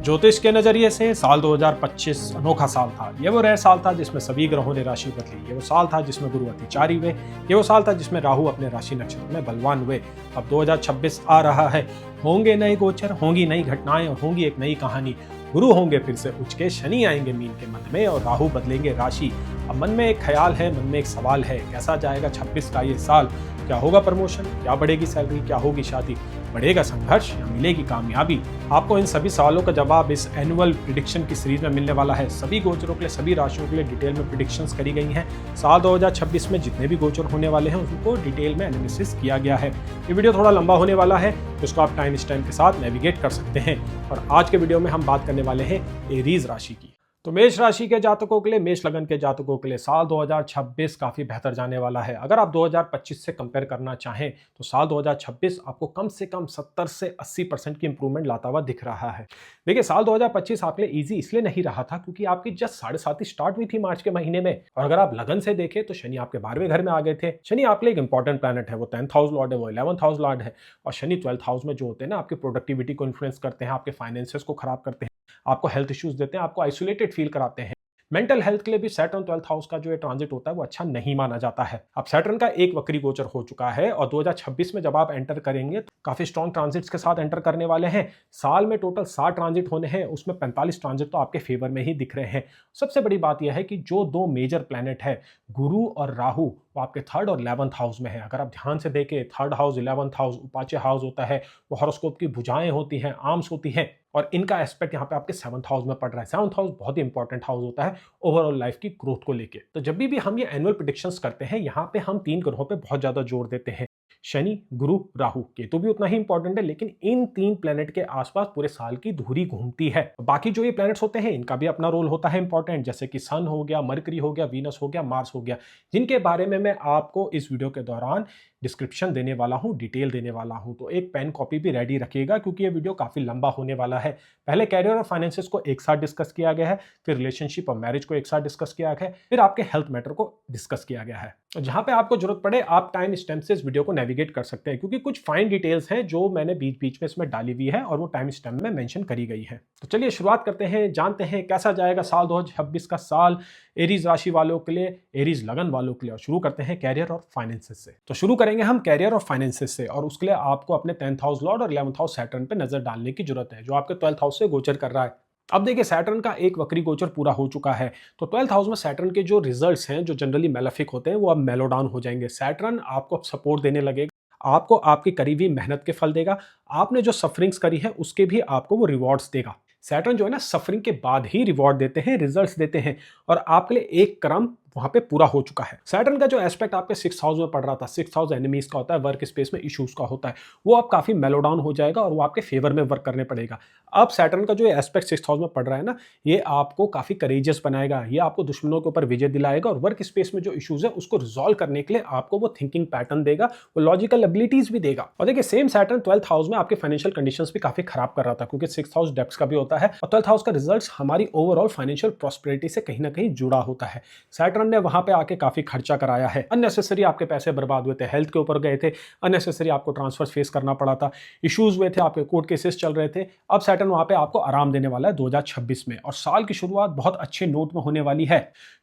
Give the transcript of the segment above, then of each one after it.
ज्योतिष के नजरिए से साल 2025 अनोखा साल था। ये वो रह साल था जिसमें सभी ग्रहों ने राशि बदली। ये वो साल था जिसमें गुरु अतिचारी हुए। ये वो साल था जिसमें राहु अपने राशि नक्षत्र में बलवान हुए। अब 2026 आ रहा है। होंगे नए गोचर, होंगी नई घटनाएं और होंगी एक नई कहानी। गुरु होंगे फिर से उच्च के, शनि आएंगे मीन के मन में और राहु बदलेंगे राशि। अब मन में एक ख्याल है, मन में एक सवाल है, कैसा जाएगा 26 का ये साल? क्या होगा प्रमोशन, क्या बढ़ेगी सैलरी, क्या होगी शादी, बढ़ेगा संघर्ष या मिलेगी कामयाबी? आपको इन सभी सवालों का जवाब इस एनुअल प्रिडिक्शन की सीरीज में मिलने वाला है। सभी गोचरों के लिए, सभी राशियों के लिए डिटेल में प्रिडिक्शंस करी गई हैं। साल 2026 में जितने भी गोचर होने वाले हैं उनको डिटेल में एनालिसिस किया गया है। ये वीडियो थोड़ा लंबा होने वाला है, उसको आप टाइम स्टैम्प के साथ नेविगेट कर सकते हैं। और आज के वीडियो में हम बात करने वाले हैं एरीज राशि की। तो मेष राशि के जातकों के लिए, मेष लगन के जातकों के लिए साल 2026 काफी बेहतर जाने वाला है। अगर आप 2025 से कंपेयर करना चाहें तो साल 2026 आपको कम से कम 70 से 80% की इंप्रूवमेंट लाता हुआ दिख रहा है। देखिए, साल 2025 आपके लिए इजी इसलिए नहीं रहा था क्योंकि आपकी जस्ट 7.5 स्टार्ट हुई थी मार्च के महीने में। और अगर आप लगन से देखें तो शनि आपके 12वें घर में आ गए थे। शनि आपके लिए एक इंपॉर्टेंट प्लैनेट है, वो 10th हाउस लॉर्ड है, वो 11th हाउस लॉर्ड है। और शनि 12th हाउस में जो होते हैं ना, आपकी प्रोडक्टिविटी को इन्फ्लुएंस करते हैं, आपके फाइनेंसेस को खराब करते हैं, आपको हेल्थ इश्यूज देते हैं, आपको आइसोलेटेड फील कराते हैं। मेंटल हेल्थ के लिए भी सैटर्न 12th हाउस का जो ये ट्रांजिट होता है वो अच्छा नहीं माना जाता है। अब सैटर्न का एक वक्री गोचर हो चुका है और 2026 में जब आप एंटर करेंगे तो काफी स्ट्रॉन्ग ट्रांजिट्स के साथ एंटर करने वाले हैं। साल में टोटल 60 ट्रांजिट होने हैं, उसमें 45 ट्रांजिट तो आपके फेवर में ही दिख रहे हैं। सबसे बड़ी बात यह है कि जो दो मेजर प्लैनेट है गुरु और राहु, वो आपके 3rd और 11th हाउस में है। अगर आप ध्यान से देखें, 3rd house, 11th house उपाच्य house होता है, वो हॉरोस्कोप की भुजाएं होती हैं, आर्म्स होती हैं, और इनका एस्पेक्ट यहाँ पे आपके 7th हाउस में पड़ रहा है। 7th हाउस बहुत ही इंपॉर्टेंट हाउस होता है ओवरऑल लाइफ की ग्रोथ को लेके। तो जब भी हम ये एनुअल प्रेडिक्शंस करते हैं, यहाँ पे हम 3 ग्रहों पे बहुत ज्यादा जोर देते हैं, शनि, गुरु, राहु। केतु भी उतना ही इंपॉर्टेंट है, लेकिन इन 3 प्लैनेट के आसपास पूरे साल की धुरी घूमती है। बाकी जो ये प्लैनेट्स होते हैं इनका भी अपना रोल होता है इंपॉर्टेंट, जैसे कि सन हो गया, मरकरी हो गया, वीनस हो गया, मार्स हो गया, जिनके बारे में मैं आपको इस वीडियो के दौरान डिस्क्रिप्शन देने वाला हूं, डिटेल देने वाला हूं। तो एक पेन कॉपी भी रेडी रखिएगा क्योंकि ये वीडियो काफी लंबा होने वाला है। पहले कैरियर और फाइनेंसेस को एक साथ डिस्कस किया गया है, फिर रिलेशनशिप और मैरिज को एक साथ डिस्कस किया गया है, फिर आपके हेल्थ मैटर को डिस्कस किया गया है। जहां पे आपको जरूरत पड़े आप टाइम स्टैम्प से इस वीडियो को नेविगेट कर सकते हैं क्योंकि कुछ फाइन डिटेल्स हैं जो मैंने बीच बीच में इसमें डाली हुई है और वो टाइम स्टैम्प में मेंशन करी गई है। तो चलिए शुरुआत करते हैं, जानते हैं कैसा जाएगा साल 2026 का साल एरीज राशि वालों के लिए, एरीज लगन वालों के लिए। और शुरू करते हैं कैरियर और फाइनेंसेस से। तो शुरू करेंगे हम कैरियर और फाइनेंसेस से, और उसके लिए आपको अपने 10th हाउस लॉर्ड और 11th हाउस सैटर्न पे नजर डालने की जरूरत है, जो आपके 12th हाउस से गोचर कर रहा है। अब देखिए, सैटर्न का एक वक्री गोचर पूरा हो चुका है, तो 12th हाउस में सैटर्न के जो रिजल्ट्स हैं, जो जनरली मेलेफिक होते हैं, वो अब मेलो डाउन हो जाएंगे। सैटर्न आपको सपोर्ट देने लगेगा, आपको आपकी करी हुई मेहनत के फल देगा, आपने जो सफरिंग्स करी है उसके भी आपको वो रिवॉर्ड्स देगा। सैटर्न जो है ना, सफरिंग के बाद ही रिवॉर्ड देते हैं, रिजल्ट्स देते हैं, और आपके लिए एक क्रम वहां पे पूरा हो चुका है। सैटर्न का जो एस्पेक्ट आपके 6th हाउस में पड़ रहा था, 6th हाउस एनिमीज का होता है, वर्क स्पेस में इश्यूज का होता है, वो अब काफी मेलो डाउन हो जाएगा और वो आपके फेवर में वर्क करने पड़ेगा। अब सैटर्न का जो एस्पेक्ट 6th हाउस में पड़ रहा है ना, ये आपको काफी करेजियस बनाएगा, ये आपको दुश्मनों के ऊपर विजय दिलाएगा और वर्क स्पेस में जो इश्यूज है उसको रिजॉल्व करने के लिए आपको वो थिंकिंग पैटर्न देगा, वो लॉजिकल एबिलिटीज भी देगा। और देखिए, सेम सैटर्न 12th हाउस में आपके फाइनेंशियल कंडीशंस भी काफी खराब कर रहा था क्योंकि 6th हाउस डेब्ट्स का भी होता है और 12th हाउस का रिजल्ट्स हमारी ओवरऑल फाइनेंशियल प्रॉस्पेरिटी से कहीं ना कहीं जुड़ा होता है। सैटर्न ने वहां पे आके काफी खर्चा कराया है, अननेसेसरी आपके पैसे बर्बाद हुए थे, हेल्थ के ऊपर गए थे, अननेसेसरी आपको ट्रांसफर फेस करना पड़ा था, इश्यूज हुए थे, आपके कोर्ट केसेस चल रहे थे। अब सैटर्न वहां पे आपको आराम देने वाला है 2026 में, और साल की शुरुआत बहुत अच्छे नोट में होने वाली है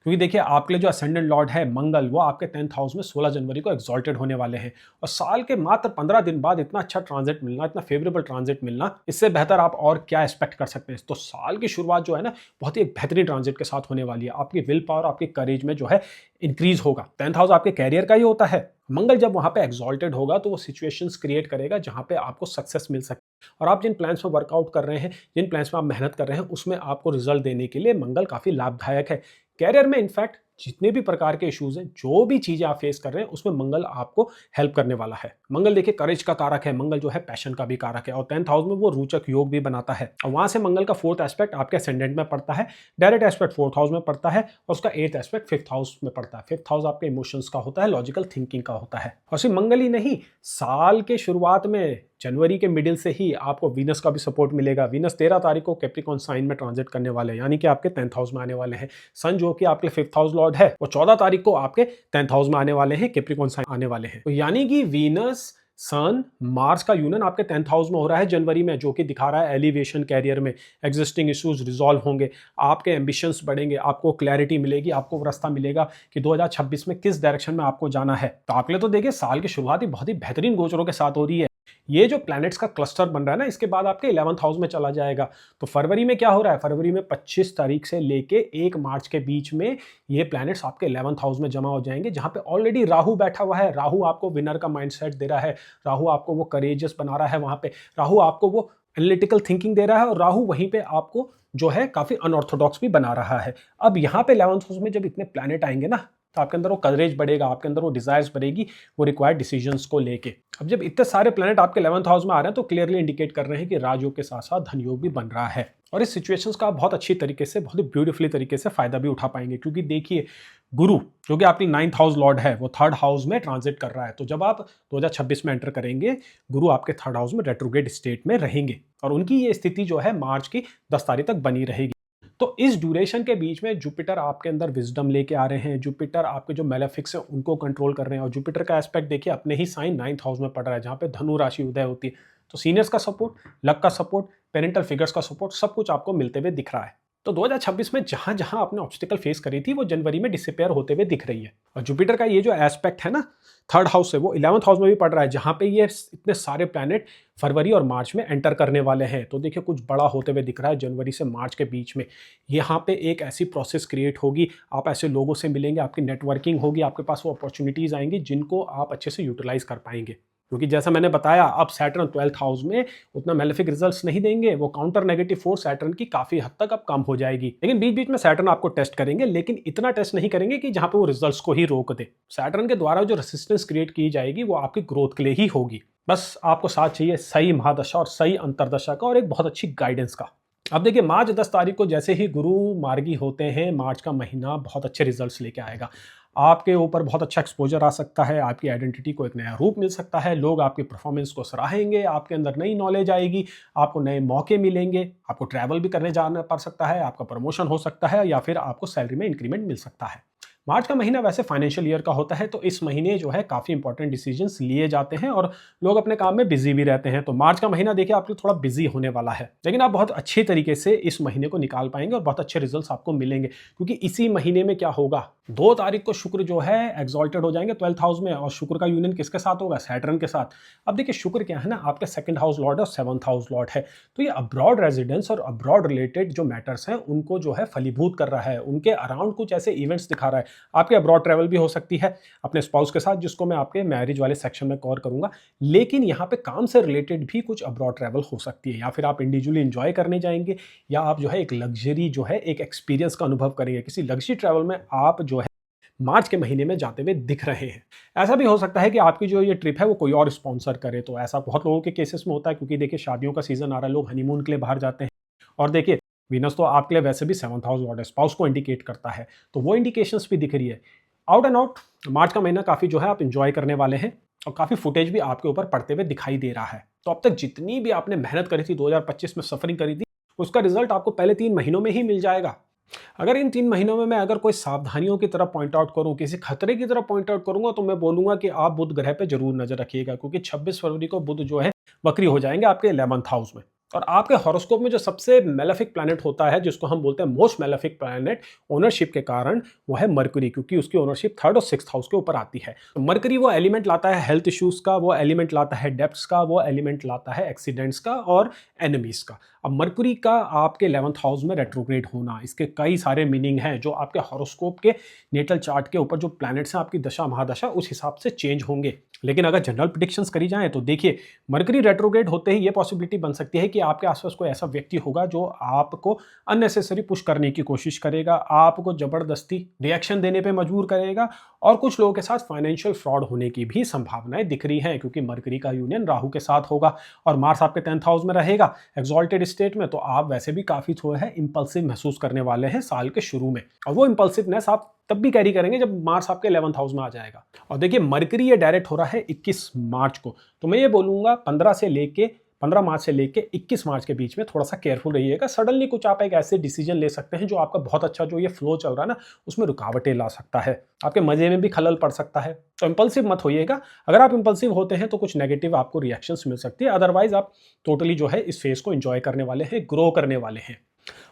क्योंकि देखिए, आपके लिए जो असेंडेंट लॉर्ड है मंगल, वो आपके 10th हाउस में 16 जनवरी को एक्सॉल्टेड होने वाले हैं। और साल के मात्र 15 दिन बाद इतना अच्छा ट्रांजिट मिलना, इतना फेवरेबल ट्रांजिट मिलना, इससे बेहतर आप और क्या एक्सपेक्ट कर सकते हैं। तो साल की शुरुआत जो है ना, बहुत ही एक बेहतरीन ट्रांजिट के साथ होने वाली है। आपकी विल पावर, आपकी करेज में जो है इंक्रीज होगा। 10th हाउस आपके कैरियर का ही होता है, मंगल जब वहां पे एक्सॉल्टेड होगा तो वो सिचुएशंस क्रिएट करेगा जहां पे आपको सक्सेस मिल सके, और आप जिन प्लान्स में वर्कआउट कर रहे हैं, जिन प्लान्स में आप मेहनत कर रहे हैं, उसमें आपको रिजल्ट देने के लिए मंगल काफी लाभदायक है। कैरियर में इनफैक्ट जितने भी प्रकार के इश्यूज हैं, जो भी चीजें आप फेस कर रहे हैं, उसमें मंगल आपको हेल्प करने वाला है। मंगल देखिए करेज का कारक है, मंगल जो है पैशन का भी कारक है, और 10th हाउस में वो रोचक योग भी बनाता है। और वहां से मंगल का 4th एस्पेक्ट आपके असेंडेंट में पड़ता है, डायरेक्ट एस्पेक्ट 4th हाउस में पड़ता है, और उसका 8th एस्पेक्ट 5th हाउस में पड़ता है। 5th हाउस आपके इमोशंस का होता है, लॉजिकल थिंकिंग का होता है। और सिर्फ मंगल ही नहीं, साल के शुरुआत में जनवरी के मिडिल से ही आपको वीनस का भी सपोर्ट मिलेगा। वीनस 13 तारीख को कैप्रिकॉन साइन में ट्रांजिट करने वाले हैं, यानी कि आपके 10th हाउस में आने वाले हैं। सन जो कि आपके 5th हाउस लॉर्ड है, वो 14 तारीख को आपके 10th हाउस में आने वाले हैं, कैप्रिकॉन साइन आने वाले हैं। तो यानी कि वीनस सन मार्स का यूनियन आपके 10th हाउस में हो रहा है जनवरी में, जो कि दिखा रहा है एलिवेशन कैरियर में, एग्जिस्टिंग इश्यूज रिजॉल्व होंगे, आपके एम्बिशंस बढ़ेंगे, आपको क्लैरिटी मिलेगी, आपको वो रास्ता मिलेगा कि 2026 में किस डायरेक्शन में आपको जाना है। तो आपके लिए तो देखिए साल की शुरुआत ही बहुत ही बेहतरीन गोचरों के साथ हो रही है। ये जो प्लैनेट्स का क्लस्टर बन रहा है ना, इसके बाद आपके 11th हाउस में चला जाएगा। तो फरवरी में क्या हो रहा है, फरवरी में 25 तारीख से लेके 1 मार्च के बीच में ये प्लैनेट्स आपके 11th हाउस में जमा हो जाएंगे, जहां पे ऑलरेडी राहु बैठा हुआ है। राहु आपको विनर का माइंडसेट दे रहा है, राहु आपको वो करेजियस बना रहा है, वहां पे राहु आपको वो एनालिटिकल थिंकिंग दे रहा है, और राहु वहीं पे आपको जो है काफी अनऑर्थोडॉक्स भी बना रहा है। अब यहाँ पे 11th हाउस में जब इतने प्लैनेट आएंगे ना, तो आपके अंदर वो कवरेज बढ़ेगा, आपके अंदर वो डिजायर्स बढ़ेगी, वो रिक्वायर्ड डिसीजंस को लेके। अब जब इतने सारे प्लैनेट आपके 11th हाउस में आ रहे हैं, तो क्लियरली इंडिकेट कर रहे हैं कि राजयोग के साथ साथ धनयोग भी बन रहा है। और इस सिचुएशंस का आप बहुत अच्छी तरीके से, बहुत ही ब्यूटीफुली तरीके से फायदा भी उठा पाएंगे, क्योंकि देखिए गुरु जो कि आपकी 9th हाउस लॉर्ड है, वो 3rd हाउस में ट्रांजिट कर रहा है। तो जब आप 2026 में एंटर करेंगे, गुरु आपके 3rd हाउस में रेट्रोग्रेड स्टेट में रहेंगे, और उनकी ये स्थिति जो है मार्च की 10 तारीख तक बनी रहेगी। तो इस ड्यूरेशन के बीच में जुपिटर आपके अंदर विजडम लेके आ रहे हैं, जुपिटर आपके जो मेलेफिक्स है उनको कंट्रोल कर रहे हैं, और जुपिटर का एस्पेक्ट देखिए अपने ही साइन 9th हाउस में पड़ रहा है, जहां पे धनु राशि उदय होती है। तो सीनियर्स का सपोर्ट, लक का सपोर्ट, पेरेंटल फिगर्स का सपोर्ट, सब कुछ आपको मिलते हुए दिख रहा है। तो 2026 में जहां जहां आपने ऑब्स्टिकल फेस करी थी, वो जनवरी में डिसअपियर होते हुए दिख रही है। और जुपिटर का ये जो एस्पेक्ट है ना 3rd हाउस से, वो 11th हाउस में भी पड़ रहा है, जहां पे ये इतने सारे प्लैनेट फरवरी और मार्च में एंटर करने वाले हैं। तो देखिए कुछ बड़ा होते हुए दिख रहा है जनवरी से मार्च के बीच में। यहाँ पे एक ऐसी प्रोसेस क्रिएट होगी, आप ऐसे लोगों से मिलेंगे, आपकी नेटवर्किंग होगी, आपके पास वो अपॉर्चुनिटीज आएंगी जिनको आप अच्छे से यूटिलाइज कर पाएंगे। क्योंकि जैसा मैंने बताया, अब सैटर्न 12th हाउस में उतना मेलेफिक रिजल्ट्स नहीं देंगे, वो काउंटर नेगेटिव फोर्स सैटर्न की काफी हद तक अब कम हो जाएगी। लेकिन बीच बीच में सैटर्न आपको टेस्ट करेंगे, लेकिन इतना टेस्ट नहीं करेंगे कि जहां पे वो रिजल्ट्स को ही रोक दे। सैटर्न के द्वारा जो रेसिस्टेंस क्रिएट की जाएगी, वो आपकी ग्रोथ के लिए ही होगी। बस आपको साथ चाहिए सही महादशा और सही अंतरदशा का, और एक बहुत अच्छी गाइडेंस का। अब देखिए मार्च 10 तारीख को जैसे ही गुरु मार्गी होते हैं, मार्च का महीना बहुत अच्छे रिजल्ट्स लेके आएगा। आपके ऊपर बहुत अच्छा एक्सपोजर आ सकता है, आपकी आइडेंटिटी को एक नया रूप मिल सकता है, लोग आपकी परफॉर्मेंस को सराहेंगे, आपके अंदर नई नॉलेज आएगी, आपको नए मौके मिलेंगे, आपको ट्रैवल भी करने जाना पड़ सकता है, आपका प्रमोशन हो सकता है, या फिर आपको सैलरी में इंक्रीमेंट मिल सकता है। मार्च का महीना वैसे फाइनेंशियल ईयर का होता है, तो इस महीने जो है काफ़ी इंपॉर्टेंट डिसीजंस लिए जाते हैं और लोग अपने काम में बिजी भी रहते हैं। तो मार्च का महीना देखिए आपके थोड़ा बिजी होने वाला है, लेकिन आप बहुत अच्छे तरीके से इस महीने को निकाल पाएंगे और बहुत अच्छे रिजल्ट्स आपको मिलेंगे। क्योंकि इसी महीने में क्या होगा, 2 तारीख को शुक्र जो है एग्जॉल्टेड हो जाएंगे 12th हाउस में, और शुक्र का यूनियन किसके साथ होगा, सैटर्न के साथ। अब देखिए शुक्र क्या है ना, आपके 2nd हाउस लॉर्ड और 7th हाउस लॉर्ड है। तो ये अब्रॉड रेजिडेंस और अब्रॉड रिलेटेड जो मैटर्स हैं उनको जो है फलीभूत कर रहा है, उनके अराउंड कुछ ऐसे इवेंट्स दिखा रहा है। आपके अब्रॉड ट्रैवल भी हो सकती है अपने स्पाउस के साथ, जिसको मैं आपके मैरिज वाले सेक्शन में कवर करूंगा। लेकिन यहाँ पे काम से रिलेटेड भी कुछ अब्रॉड ट्रैवल हो सकती है, या फिर आप इंडिविजुअली एंजॉय करने जाएंगे, या आप जो है एक लग्जरी जो है एक एक्सपीरियंस का अनुभव करेंगे। किसी लग्जरी ट्रैवल में आप जो है मार्च के महीने में जाते हुए दिख रहे हैं। ऐसा भी हो सकता है कि आपकी जो ये ट्रिप है वो कोई और स्पॉन्सर करे, तो ऐसा बहुत लोगों के केसेस में होता है, क्योंकि देखिए शादियों का सीजन आ रहा है, लोग हनीमून के लिए बाहर जाते हैं। और देखिए वीनस तो आपके लिए वैसे भी 7th हाउस लॉर्ड है, स्पाउस को इंडिकेट करता है, तो वो इंडिकेशंस भी दिख रही है। आउट एंड आउट मार्च का महीना काफ़ी जो है आप इंजॉय करने वाले हैं, और काफ़ी फुटेज भी आपके ऊपर पड़ते हुए दिखाई दे रहा है। तो अब तक जितनी भी आपने मेहनत करी थी, 2025 में सफरिंग करी थी, उसका रिजल्ट आपको पहले 3 महीनों में ही मिल जाएगा। अगर इन 3 महीनों में मैं अगर कोई सावधानियों की तरफ पॉइंट आउट करूं, किसी खतरे की तरफ पॉइंट आउट करूंगा, तो मैं बोलूंगा कि आप बुध ग्रह पे जरूर नजर रखिएगा, क्योंकि 26 फरवरी को बुध जो है वक्री हो जाएंगे आपके 11th हाउस में। और आपके हॉरोस्कोप में जो सबसे मेलेफिक प्लैनेट होता है, जिसको हम बोलते हैं मोस्ट मेलेफिक प्लैनेट ओनरशिप के कारण, वो है मरकरी, क्योंकि उसकी ओनरशिप 3rd और 6th हाउस के ऊपर आती है। तो मरकरी वो एलिमेंट लाता है हेल्थ इश्यूज का, वो एलिमेंट लाता है डेप्थ्स का, वो एलिमेंट लाता है एक्सीडेंट्स का और एनिमीज का। अब मरकरी का आपके 11th हाउस में रेट्रोग्रेड होना, इसके कई सारे मीनिंग हैं, जो आपके हॉरोस्कोप के नेटल चार्ट के ऊपर जो प्लैनेट्स हैं, आपकी दशा महादशा उस हिसाब से चेंज होंगे। लेकिन अगर जनरल प्रेडिक्शंस करी जाएं, तो देखिए मरकरी रेट्रोग्रेड होते ही ये पॉसिबिलिटी बन सकती है कि आपके आसपास कोई ऐसा व्यक्ति होगा जो आपको अननेसेसरी पुश करने की कोशिश करेगा, आपको जबरदस्ती रिएक्शन देने पे मजबूर करेगा, और कुछ लोगों के साथ फाइनेंशियल फ्रॉड होने की भी संभावनाएं दिख रही हैं, क्योंकि मरकरी का यूनियन राहु के साथ होगा और मार्स आपके 10th हाउस में रहेगा एक्सॉल्टेड स्टेट में। तो आप वैसे भी काफी थोड़ा है इंपल्सिव महसूस करने वाले हैं साल के शुरू में, और वो इंपल्सिवनेस आप तब भी कैरी करेंगे जब मार्स आपके 11th हाउस में आ जाएगा। और देखिए मरकरी ये डायरेक्ट हो रहा है 21 मार्च को, तो मैं ये बोलूंगा 15 से लेके 15 मार्च से लेके 21 मार्च के बीच में थोड़ा सा केयरफुल रहिएगा। सडनली कुछ आप एक ऐसे डिसीजन ले सकते हैं जो आपका बहुत अच्छा जो ये फ्लो चल रहा है ना, उसमें रुकावटें ला सकता है, आपके मजे में भी खलल पड़ सकता है। तो इंपल्सिव मत होइएगा। अगर आप इंपल्सिव होते हैं तो कुछ नेगेटिव आपको रिएक्शंस मिल सकती है, अदरवाइज आप टोटली जो है इस फेज को एंजॉय करने वाले हैं, ग्रो करने वाले हैं।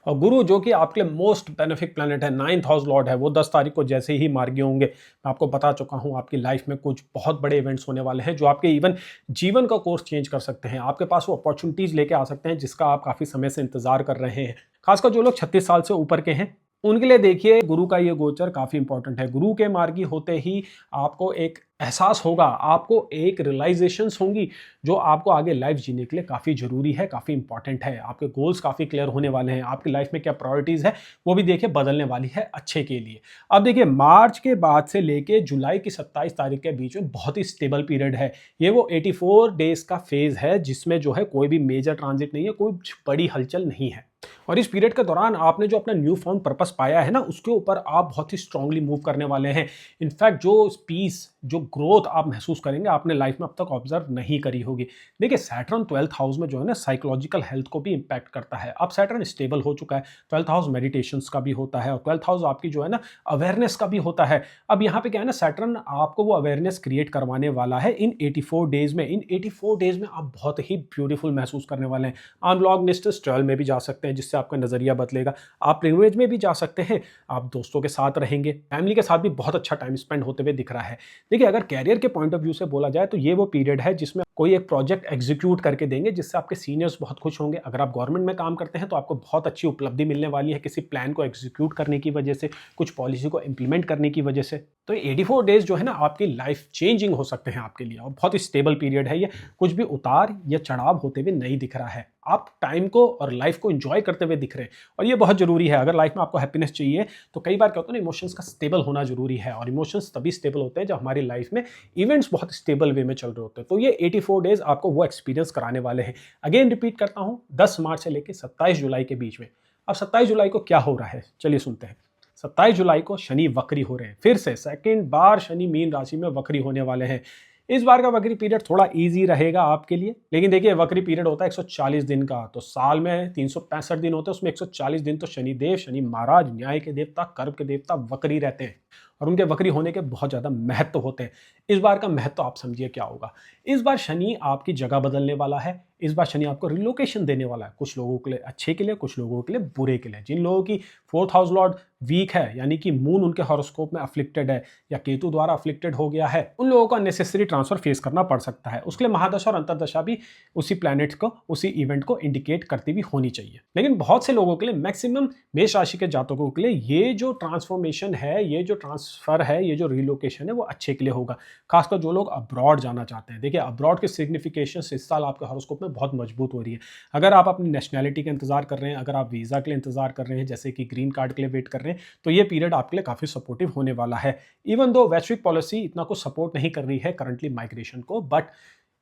और गुरु जो कि आपके लिए मोस्ट बेनिफिक प्लैनेट है, 9th हाउस लॉर्ड है, वो 10 तारीख को जैसे ही मार्गी होंगे, मैं आपको बता चुका हूं आपकी लाइफ में कुछ बहुत बड़े इवेंट्स होने वाले हैं जो आपके इवन जीवन का कोर्स चेंज कर सकते हैं। आपके पास वो अपॉर्चुनिटीज लेके आ सकते हैं जिसका आप काफी समय से इंतजार कर रहे हैं। खासकर जो लोग 36 साल से ऊपर के हैं उनके लिए देखिए गुरु का ये गोचर काफी इंपॉर्टेंट है। गुरु के मार्गी होते ही आपको एक एहसास होगा, आपको एक रियलाइजेशंस होंगी जो आपको आगे लाइफ जीने के लिए काफ़ी ज़रूरी है, काफ़ी इंपॉर्टेंट है। आपके गोल्स काफ़ी क्लियर होने वाले हैं, आपकी लाइफ में क्या प्रायोरिटीज़ है वो भी देखिए बदलने वाली है अच्छे के लिए। अब देखिए मार्च के बाद से लेके जुलाई की 27 तारीख के बीच में बहुत ही स्टेबल पीरियड है। ये वो 84 डेज का फेज है जिसमें जो है कोई भी मेजर ट्रांजिट नहीं है, कोई बड़ी हलचल नहीं है। और इस पीरियड के दौरान आपने जो अपना न्यू फाउंड पर्पस पाया है ना, उसके ऊपर आप बहुत ही स्ट्रांगली मूव करने वाले हैं। इनफैक्ट जो पीस, जो ग्रोथ आप महसूस करेंगे आपने लाइफ में अब तक ऑब्जर्व नहीं करी होगी। देखिए सैटर्न 12th हाउस में जो है ना साइकोलॉजिकल हेल्थ को भी इंपैक्ट करता है। अब सैटर्न स्टेबल हो चुका है, 12th हाउस मेडिटेशंस का भी होता है और 12th हाउस आपकी जो है ना अवेयरनेस का भी होता है। अब यहाँ पे क्या है ना, सैटर्न आपको वो अवेयरनेस क्रिएट करवाने वाला है इन 84 डेज में। इन 84 डेज में आप बहुत ही ब्यूटीफुल महसूस करने वाले हैं। अनलॉक निस्टस ट्वेल्व में भी जा सकते हैं जिससे आपका नजरिया बदलेगा। आप प्रिविलेज में भी जा सकते हैं, आप दोस्तों के साथ रहेंगे, फैमिली के साथ भी बहुत अच्छा टाइम स्पेंड होते हुए दिख रहा है। देखिए अगर कैरियर के पॉइंट ऑफ व्यू से बोला जाए तो ये वो पीरियड है जिसमें कोई एक प्रोजेक्ट एग्जीक्यूट करके देंगे जिससे आपके सीनियर्स बहुत खुश होंगे। अगर आप गवर्नमेंट में काम करते हैं तो आपको बहुत अच्छी उपलब्धि मिलने वाली है किसी प्लान को एग्जीक्यूट करने की वजह से, कुछ पॉलिसी को इंप्लीमेंट करने की वजह से। तो 84 डेज जो है ना आपकी लाइफ चेंजिंग हो सकते हैं आपके लिए और बहुत ही स्टेबल पीरियड है ये। कुछ भी उतार या चढ़ाव होते हुए नहीं दिख रहा है, आप टाइम को और लाइफ को एंजॉय करते हुए दिख रहे हैं और ये बहुत जरूरी है। अगर लाइफ में आपको हैप्पीनेस चाहिए तो कई बार क्या होता है ना, इमोशंस का स्टेबल होना जरूरी है और इमोशंस तभी स्टेबल होते हैं जब हमारी लाइफ में इवेंट्स बहुत स्टेबल वे में चल रहे होते हैं। तो ये 84 डेज आपको वो एक्सपीरियंस कराने वाले हैं। अगेन रिपीट करता हूं, 10 मार्च से लेकर 27 जुलाई के बीच में। अब 27 जुलाई को क्या हो रहा है चलिए सुनते हैं। 27 जुलाई को शनि वक्री हो रहे हैं, फिर से सेकंड बार शनि मीन राशि में वक्री होने वाले हैं। इस बार का वक्री पीरियड थोड़ा इजी रहेगा आपके लिए, लेकिन देखिए वक्री पीरियड होता है 140 दिन का, तो साल में 365 दिन होते हैं, उसमें 140 दिन तो शनिदेव, शनि महाराज, न्याय के देवता, कर्म के देवता वक्री रहते हैं और उनके वक्री होने के बहुत ज़्यादा महत्व होते हैं। इस बार का महत्व आप समझिए क्या होगा। इस बार शनि आपकी जगह बदलने वाला है, इस बार शनि आपको रिलोकेशन देने वाला है, कुछ लोगों के लिए अच्छे के लिए, कुछ लोगों के लिए बुरे के लिए। जिन लोगों की 4th हाउस लॉर्ड वीक है, यानी कि मून उनके हॉरोस्कोप में अफ्लिक्टेड है या केतु द्वारा अफ्लिक्टेड हो गया है, उन लोगों को अननेसेसरी ट्रांसफर फेस करना पड़ सकता है। उसके लिए महादशा और अंतर्दशा भी उसी प्लैनेट को, उसी इवेंट को इंडिकेट करती भी होनी चाहिए। लेकिन बहुत से लोगों के लिए, मैक्सिमम मेष राशि के जातकों के लिए ये जो ट्रांसफॉर्मेशन है, ये जो ट्रांसफर है, ये जो रिलोकेशन है वो अच्छे के लिए होगा। खासकर जो लोग अब्रॉड जाना चाहते हैं। देखिए अब्रॉड के सिग्निफिकेशन इस साल आपके हॉरोस्कोप में बहुत मजबूत हो रही है। अगर आप अपनी नेशनैलिटी का इंतजार कर रहे हैं, अगर आप वीज़ा के लिए इंतजार कर रहे हैं, जैसे कि ग्रीन कार्ड के लिए वेट कर रहे हैं, तो ये पीरियड आपके लिए काफ़ी सपोर्टिव होने वाला है। इवन दो वैश्विक पॉलिसी इतना कुछ सपोर्ट नहीं कर रही है करंटली माइग्रेशन को, बट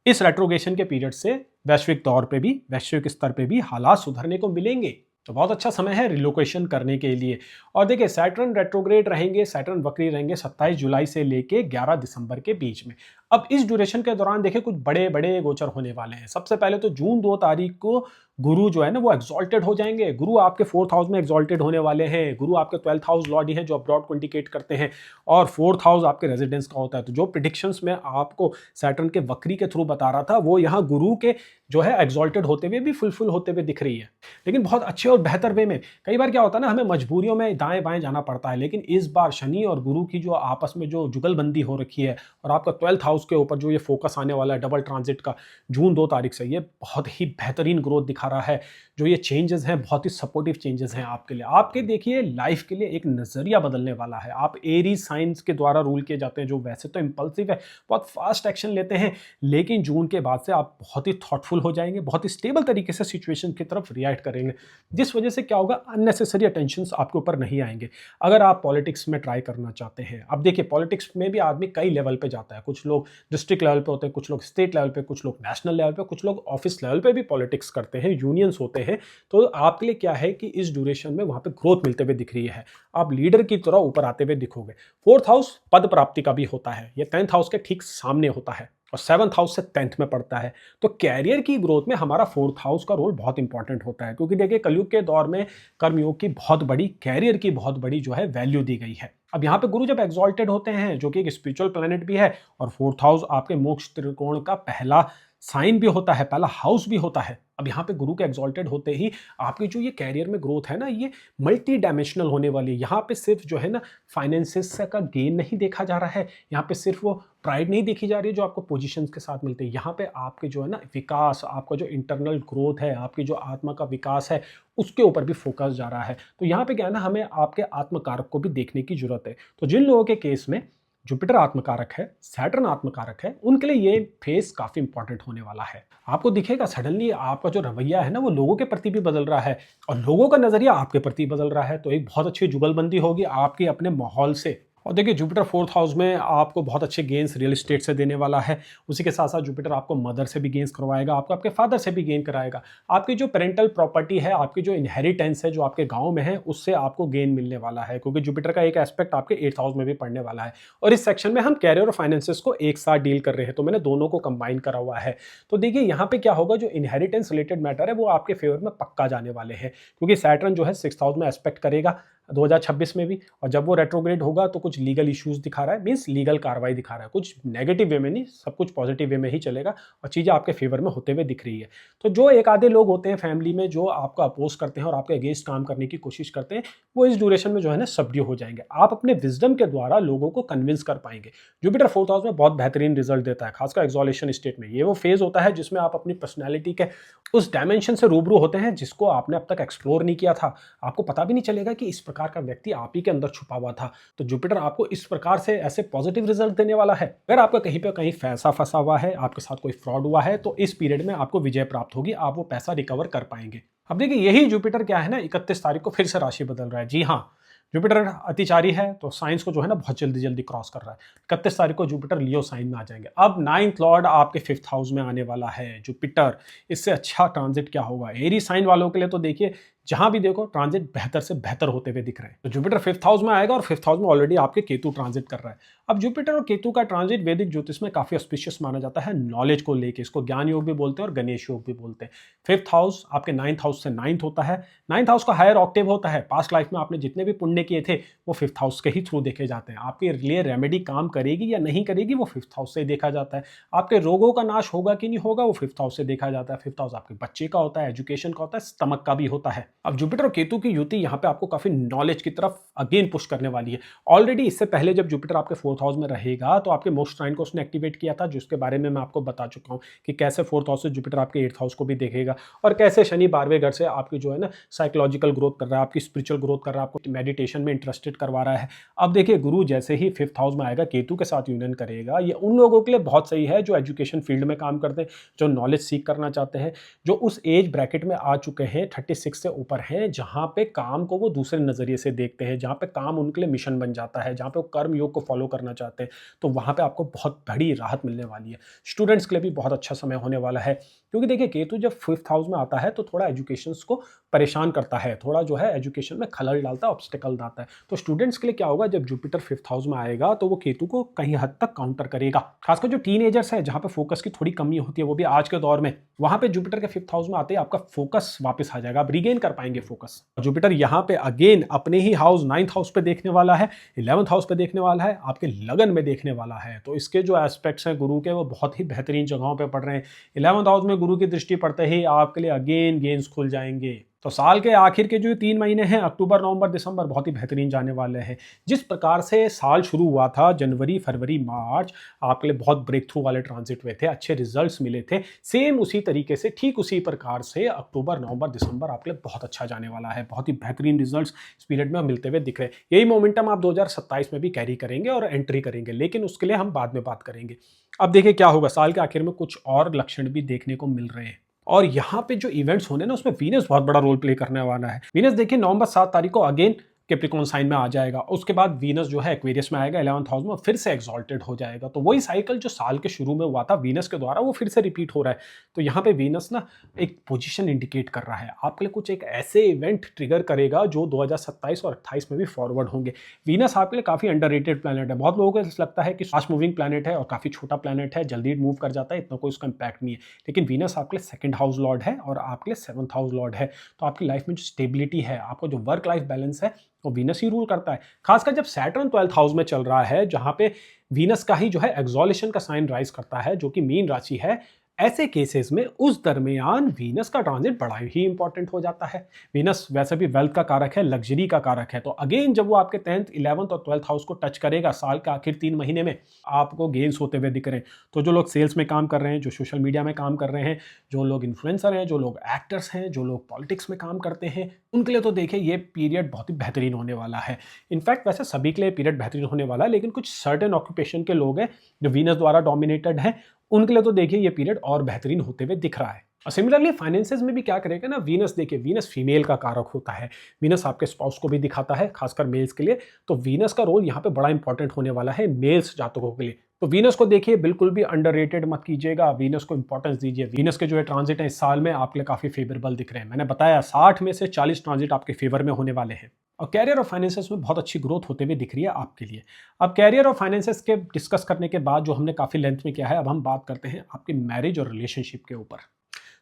इस रेट्रोगेशन के पीरियड से वैश्विक तौर पे भी, वैश्विक स्तर पे भी हालात सुधरने को मिलेंगे। तो बहुत अच्छा समय है रिलोकेशन करने के लिए। और देखिए सैटर्न रेट्रोग्रेड रहेंगे, सैटर्न वक्री रहेंगे 27 जुलाई से लेके 11 दिसंबर के बीच में। अब इस ड्यूरेशन के दौरान देखिए कुछ बड़े बड़े गोचर होने वाले हैं। सबसे पहले तो जून 2 तारीख को गुरु जो है ना वो एक्सॉल्टेड हो जाएंगे। गुरु आपके 4th हाउस में एक्सॉल्टेड होने वाले हैं। गुरु आपके 12th हाउस लॉर्ड ही हैं जो अब्रॉड को इंडिकेट करते हैं और 4th हाउस आपके रेजिडेंस का होता है। तो जो प्रिडिक्शंस में आपको सैटर्न के वक्री के थ्रू बता रहा था वो यहाँ गुरु के जो है एक्सॉल्टेड होते हुए भी फुलफिल होते हुए दिख रही है, लेकिन बहुत अच्छे और बेहतर वे में। कई बार क्या होता है ना, हमें मजबूरियों में दाएं बाएं जाना पड़ता है, लेकिन इस बार शनि और गुरु की जो आपस में जो जुगलबंदी हो रखी है और आपका 12th हाउस के ऊपर जो ये फोकस आने वाला है डबल ट्रांजिट का जून 2 तारीख से, ये बहुत ही बेहतरीन ग्रोथ दिखा रहा है। जो ये चेंजेस हैं बहुत ही सपोर्टिव चेंजेस हैं आपके लिए। आपके देखिए लाइफ के लिए एक नजरिया बदलने वाला है। आप एरीज साइंस के द्वारा रूल किए जाते हैं जो वैसे तो इंपल्सिव है, बहुत फास्ट एक्शन लेते हैं, लेकिन जून के बाद से आप बहुत ही थॉटफुल हो जाएंगे, बहुत ही स्टेबल तरीके से सिचुएशन की तरफ रिएक्ट करेंगे, जिस वजह से क्या होगा, अननेसेसरी अटेंशन आपके ऊपर नहीं आएंगे। अगर आप पॉलिटिक्स में ट्राई करना चाहते हैं, अब देखिए पॉलिटिक्स में भी आदमी कई लेवल पे जाता है। कुछ लोग डिस्ट्रिक्ट लेवल पे होते हैं, कुछ लोग स्टेट लेवल पे, कुछ लोग नेशनल लेवल पे, कुछ लोग ऑफिस लेवल पे भी पॉलिटिक्स करते हैं, यूनियंस होते हैं। तो आपके लिए क्या है कि इस ड्यूरेशन में वहां पे ग्रोथ मिलते हुए दिख रही है, आप लीडर की तरह ऊपर आते हुए दिखोगे। 4th हाउस पद प्राप्ति का भी होता है, ये 10th हाउस के ठीक सामने होता है। और 7th हाउस से 10th में पड़ता है। तो कैरियर की ग्रोथ में हमारा 4th हाउस का रोल बहुत इंपॉर्टेंट होता है, क्योंकि देखिए कलयुग के दौर में कर्मयोग की बहुत बड़ी, कैरियर की बहुत बड़ी जो है वैल्यू दी गई है। अब यहाँ पे गुरु जब एग्जॉल्टेड होते हैं, जो कि एक स्पिरिचुअल प्लेनेट भी है, और 4th हाउस आपके मोक्ष त्रिकोण का पहला साइन भी होता है, पहला हाउस भी होता है। अब यहाँ पे गुरु के एग्जॉल्टेड होते ही आपकी जो ये कैरियर में ग्रोथ है ना, ये मल्टी डायमेंशनल होने वाली है। यहाँ पे सिर्फ जो है ना फाइनेंसिस का गेन नहीं देखा जा रहा है, यहाँ पे सिर्फ वो प्राइड नहीं देखी जा रही है जो आपको पोजीशंस के साथ मिलते हैं। यहाँ पे आपके जो है ना विकास, आपका जो इंटरनल ग्रोथ है, आपकी जो आत्मा का विकास है, उसके ऊपर भी फोकस जा रहा है। तो यहाँ पे क्या है ना, हमें आपके आत्मकारक को भी देखने की जरूरत है। तो जिन लोगों के केस में जुपिटर आत्मकारक है, सैटर्न आत्मकारक है, उनके लिए ये फेस काफी इंपॉर्टेंट होने वाला है। आपको दिखेगा सडनली आपका जो रवैया है ना, वो लोगों के प्रति भी बदल रहा है और लोगों का नजरिया आपके प्रति बदल रहा है। तो एक बहुत अच्छी जुगलबंदी होगी आपके अपने माहौल से। और देखिए जुपिटर 4th हाउस में आपको बहुत अच्छे गेन्स रियल एस्टेट से देने वाला है। उसी के साथ साथ जुपिटर आपको मदर से भी गेन्स करवाएगा, आपको आपके फादर से भी गेन कराएगा। आपकी जो पेरेंटल प्रॉपर्टी है, आपकी जो इनहेरिटेंस है जो आपके गांव में है, उससे आपको गेन मिलने वाला है, क्योंकि जुपिटर का एक एस्पेक्ट आपके 8th हाउस में भी पड़ने वाला है। और इस सेक्शन में हम कैरियर और फाइनेंसेस को एक साथ डील कर रहे हैं, तो मैंने दोनों को कंबाइन करा हुआ है। तो देखिए यहाँ पे क्या होगा, जो इनहेरिटेंस रिलेटेड मैटर है वो आपके फेवर में पक्का जाने वाले हैं, क्योंकि सैटर्न जो है 6th हाउस में एस्पेक्ट करेगा 2026 में भी, और जब वो रेट्रोग्रेड होगा तो कुछ लीगल इश्यूज दिखा रहा है, मींस लीगल कार्रवाई दिखा रहा है। कुछ नेगेटिव वे में नहीं, सब कुछ पॉजिटिव वे में ही चलेगा और चीज़ें आपके फेवर में होते हुए दिख रही है। तो जो एक आधे लोग होते हैं फैमिली में जो आपको अपोज करते हैं और आपके अगेंस्ट काम करने की कोशिश करते हैं, वो इस ड्यूरेशन में जो है ना सबड्यू हो जाएंगे। आप अपने विजडम के द्वारा लोगों को कन्विंस कर पाएंगे। जुपिटर 4th हाउस में बहुत बेहतरीन रिजल्ट देता है, खासकर एक्सोलेशन स्टेट में। ये वो फेज होता है जिसमें आप अपनी पर्सनैलिटी के उस डायमेंशन से रूबरू होते हैं जिसको आपने अब तक एक्सप्लोर नहीं किया था। आपको पता भी नहीं चलेगा कि इस प्रकार का व्यक्ति आप ही के अंदर छुपा हुआ था। तो जुपिटर आपको इस प्रकार से ऐसे पॉजिटिव रिजल्ट देने वाला है। अगर आपका कहीं पे कहीं पैसा फंसा हुआ है, आपके साथ कोई फ्रॉड हुआ है, तो इस पीरियड में आपको विजय प्राप्त होगी, आप वो पैसा रिकवर कर पाएंगे। अब देखिए यही जुपिटर क्या है ना, 31 तारीख को फिर से राशि बदल रहा है। जी हाँ, जुपिटर अतिचारी है तो साइंस को जो है ना बहुत जल्दी जल्दी क्रॉस कर रहा है। 31 तारीख को जुपिटर लियो साइन में आ जाएंगे। अब 9th लॉर्ड आपके 5th हाउस में आने वाला है जुपिटर। इससे अच्छा ट्रांजिट क्या होगा एरी साइन वालों के लिए, तो देखिए जहां भी देखो ट्रांजिट बेहतर से बेहतर होते हुए दिख रहे हैं। तो जुपिटर 5th हाउस में आएगा और 5th हाउस में ऑलरेडी आपके केतु ट्रांजिट कर रहा है। अब जुपिटर और केतु का ट्रांजिट वैदिक ज्योतिष में काफी ऑस्पिशियस माना जाता है नॉलेज को लेके। इसको ज्ञान योग भी बोलते हैं और गणेश योग भी बोलते हैं। 5th हाउस आपके 9th हाउस से 9th होता है। 9th हाउस का हायर ऑक्टेव होता है। पास्ट लाइफ में आपने जितने भी पुण्य किए थे वो 5th हाउस के ही थ्रू देखे जाते हैं। आपके लिए रेमेडी काम करेगी या नहीं करेगी वो 5th हाउस से देखा जाता है। आपके रोगों का नाश होगा कि नहीं होगा वो 5th हाउस से देखा जाता है। 5th हाउस आपके बच्चे का होता है, एजुकेशन का होता है, स्टमक का भी होता है। अब जुपिटर और केतु की युति यहाँ पे आपको काफी नॉलेज की तरफ अगेन पुश करने वाली है। ऑलरेडी इससे पहले जब जुपिटर आपके 4th हाउस में रहेगा तो आपके मोक्ष ट्राइन को उसने एक्टिवेट किया था, जिसके बारे में मैं आपको बता चुका हूँ कि कैसे 4th हाउस से जुपिटर आपके 8th हाउस को भी देखेगा और कैसे शनि 12वें घर से आपकी जो है ना साइकोलॉजिकल ग्रोथ कर रहा है, आपकी स्पिरिचुअल ग्रोथ कर रहा है, आपको मेडिटेशन में इंटरेस्टेड करवा रहा है। अब देखिए गुरु जैसे ही 5th हाउस में आएगा, केतु के साथ यूनियन करेगा, ये उन लोगों के लिए बहुत सही है जो एजुकेशन फील्ड में काम करते हैं, जो नॉलेज सीख करना चाहते हैं, जो उस एज ब्रैकेट में आ चुके हैं 36 से ऊपर हैं, जहां पे काम को वो दूसरे नजरिए से देखते हैं, जहां पे काम उनके लिए मिशन बन जाता है, जहां पे वो कर्म योग को फॉलो करना चाहते हैं। तो वहां पे आपको बहुत बड़ी राहत मिलने वाली है। स्टूडेंट्स के लिए भी बहुत अच्छा समय होने वाला है, क्योंकि देखिए केतु जब 5th हाउस में आता है तो थोड़ा एजुकेशन को परेशान करता है, थोड़ा जो है एजुकेशन में खलल डालता है, ऑब्स्टिकल डालता है। तो स्टूडेंट्स के लिए क्या होगा, जब जुपिटर 5th हाउस में आएगा तो वो केतु को कहीं हद तक काउंटर करेगा। खासकर जो टीनेजर्स है, जहां पे फोकस की थोड़ी कमी होती है, वो भी आज के दौर में, वहां पे जुपिटर के 5th हाउस में आते ही आपका फोकस वापस आ जाएगा, आप रिगेन कर पाएंगे फोकस। जुपिटर यहाँ पे अगेन अपने ही हाउस 9th हाउस पे देखने वाला है, 11th हाउस पे देखने वाला है, आपके लगन में देखने वाला है। तो इसके जो एस्पेक्ट्स हैं गुरु के वो बहुत ही बेहतरीन जगहों पे पड़ रहे हैं। 11th हाउस में गुरु की दृष्टि पड़ते ही आपके लिए अगेन गेन्स खुल जाएंगे। तो साल के आखिर के जो 3 महीने हैं, अक्टूबर नवंबर दिसंबर, बहुत ही बेहतरीन जाने वाले हैं। जिस प्रकार से साल शुरू हुआ था, जनवरी फरवरी मार्च आपके लिए बहुत ब्रेक थ्रू वाले ट्रांजिट हुए थे, अच्छे रिजल्ट्स मिले थे, सेम उसी तरीके से ठीक उसी प्रकार से अक्टूबर नवंबर दिसंबर आपके लिए बहुत अच्छा जाने वाला है। बहुत ही बेहतरीन रिजल्ट्स इस पीरियड में मिलते हुए दिख रहे हैं। यही मोमेंटम आप 2027 में भी कैरी करेंगे और एंट्री करेंगे, लेकिन उसके लिए हम बाद में बात करेंगे। अब देखिए क्या होगा, साल के आखिर में कुछ और लक्षण भी देखने को मिल रहे हैं और यहाँ पे जो इवेंट्स होने ना, उसमें वीनस बहुत बड़ा रोल प्ले करने वाला है। वीनस देखिए नवंबर 7 तारीख को अगेन कैप्रिकॉर्न साइन में आ जाएगा। उसके बाद वीनस जो है एक्वेरियस में आएगा 11th हाउस में, फिर से एक्सॉल्टेड हो जाएगा। तो वही साइकिल जो साल के शुरू में हुआ था वीनस के द्वारा, वो फिर से रिपीट हो रहा है। तो यहाँ पे वीनस ना एक पोजीशन इंडिकेट कर रहा है आपके लिए, कुछ एक ऐसे इवेंट ट्रिगर करेगा जो 2027 और 28 में भी फॉरवर्ड होंगे। वीनस आपके लिए काफ़ी अंडररेटेड प्लैनेट है। बहुत लोगों को लगता है कि फास्ट मूविंग प्लैनेट है और काफ़ी छोटा प्लैनेट है, जल्दी मूव कर जाता है, इतना कोई उसका इंपैक्ट नहीं है। लेकिन वीनस आपके लिए सेकंड हाउस लॉर्ड है और आपके लिए 7th हाउस लॉर्ड है। तो आपकी लाइफ में जो स्टेबिलिटी है, आपको जो वर्क लाइफ बैलेंस है, वो वीनस ही रूल करता है। खासकर जब सैटर्न 12th हाउस में चल रहा है, जहां पे वीनस का ही जो है एक्सॉलेशन का साइन राइज करता है, जो कि मीन राशि है। ऐसे केसेस में उस दरमियान वीनस का ट्रांजिट बड़ा ही इंपॉर्टेंट हो जाता है। वीनस वैसे भी वेल्थ का कारक है, लग्जरी का कारक है। तो अगेन जब वो आपके 10th, 11th और 12th हाउस को टच करेगा साल के आखिर 3 महीने में, आपको गेन्स होते हुए दिख रहे हैं। तो जो लोग सेल्स में काम कर रहे हैं, जो सोशल मीडिया में काम कर रहे हैं, जो लोग इन्फ्लुएंसर हैं, जो लोग एक्टर्स हैं, जो लोग पॉलिटिक्स में काम करते हैं, उनके लिए तो देखिए ये पीरियड बहुत ही बेहतरीन होने वाला है। इनफैक्ट वैसे सभी के लिए पीरियड बेहतरीन होने वाला है, लेकिन कुछ सर्टेन ऑक्यूपेशन के लोग हैं जो वीनस द्वारा डोमिनेटेड है, उनके लिए तो देखिए ये पीरियड और बेहतरीन होते हुए दिख रहा है। और सिमिलरली फाइनेंसेस में भी क्या करेगा ना, वीनस देखिए, वीनस फीमेल का कारक होता है। वीनस आपके स्पाउस को भी दिखाता है, खासकर मेल्स के लिए। तो वीनस का रोल यहाँ पे बड़ा इंपॉर्टेंट होने वाला है मेल्स जातकों के लिए। तो वीनस को देखिए, बिल्कुल भी अंडररेटेड मत कीजिएगा, वीनस को इंपॉर्टेंस दीजिए। वीनस के जो है ट्रांजिट है इस साल में आपके लिए काफी फेवरेबल दिख रहे हैं। मैंने बताया 60 में से 40 ट्रांजिट आपके फेवर में होने वाले हैं। और कैरियर और फाइनेंसेस में बहुत अच्छी ग्रोथ होते हुए दिख रही है आपके लिए। अब कैरियर और फाइनेंसेस के डिस्कस करने के बाद, जो हमने काफ़ी लेंथ में किया है, अब हम बात करते हैं आपकी मैरिज और रिलेशनशिप के ऊपर।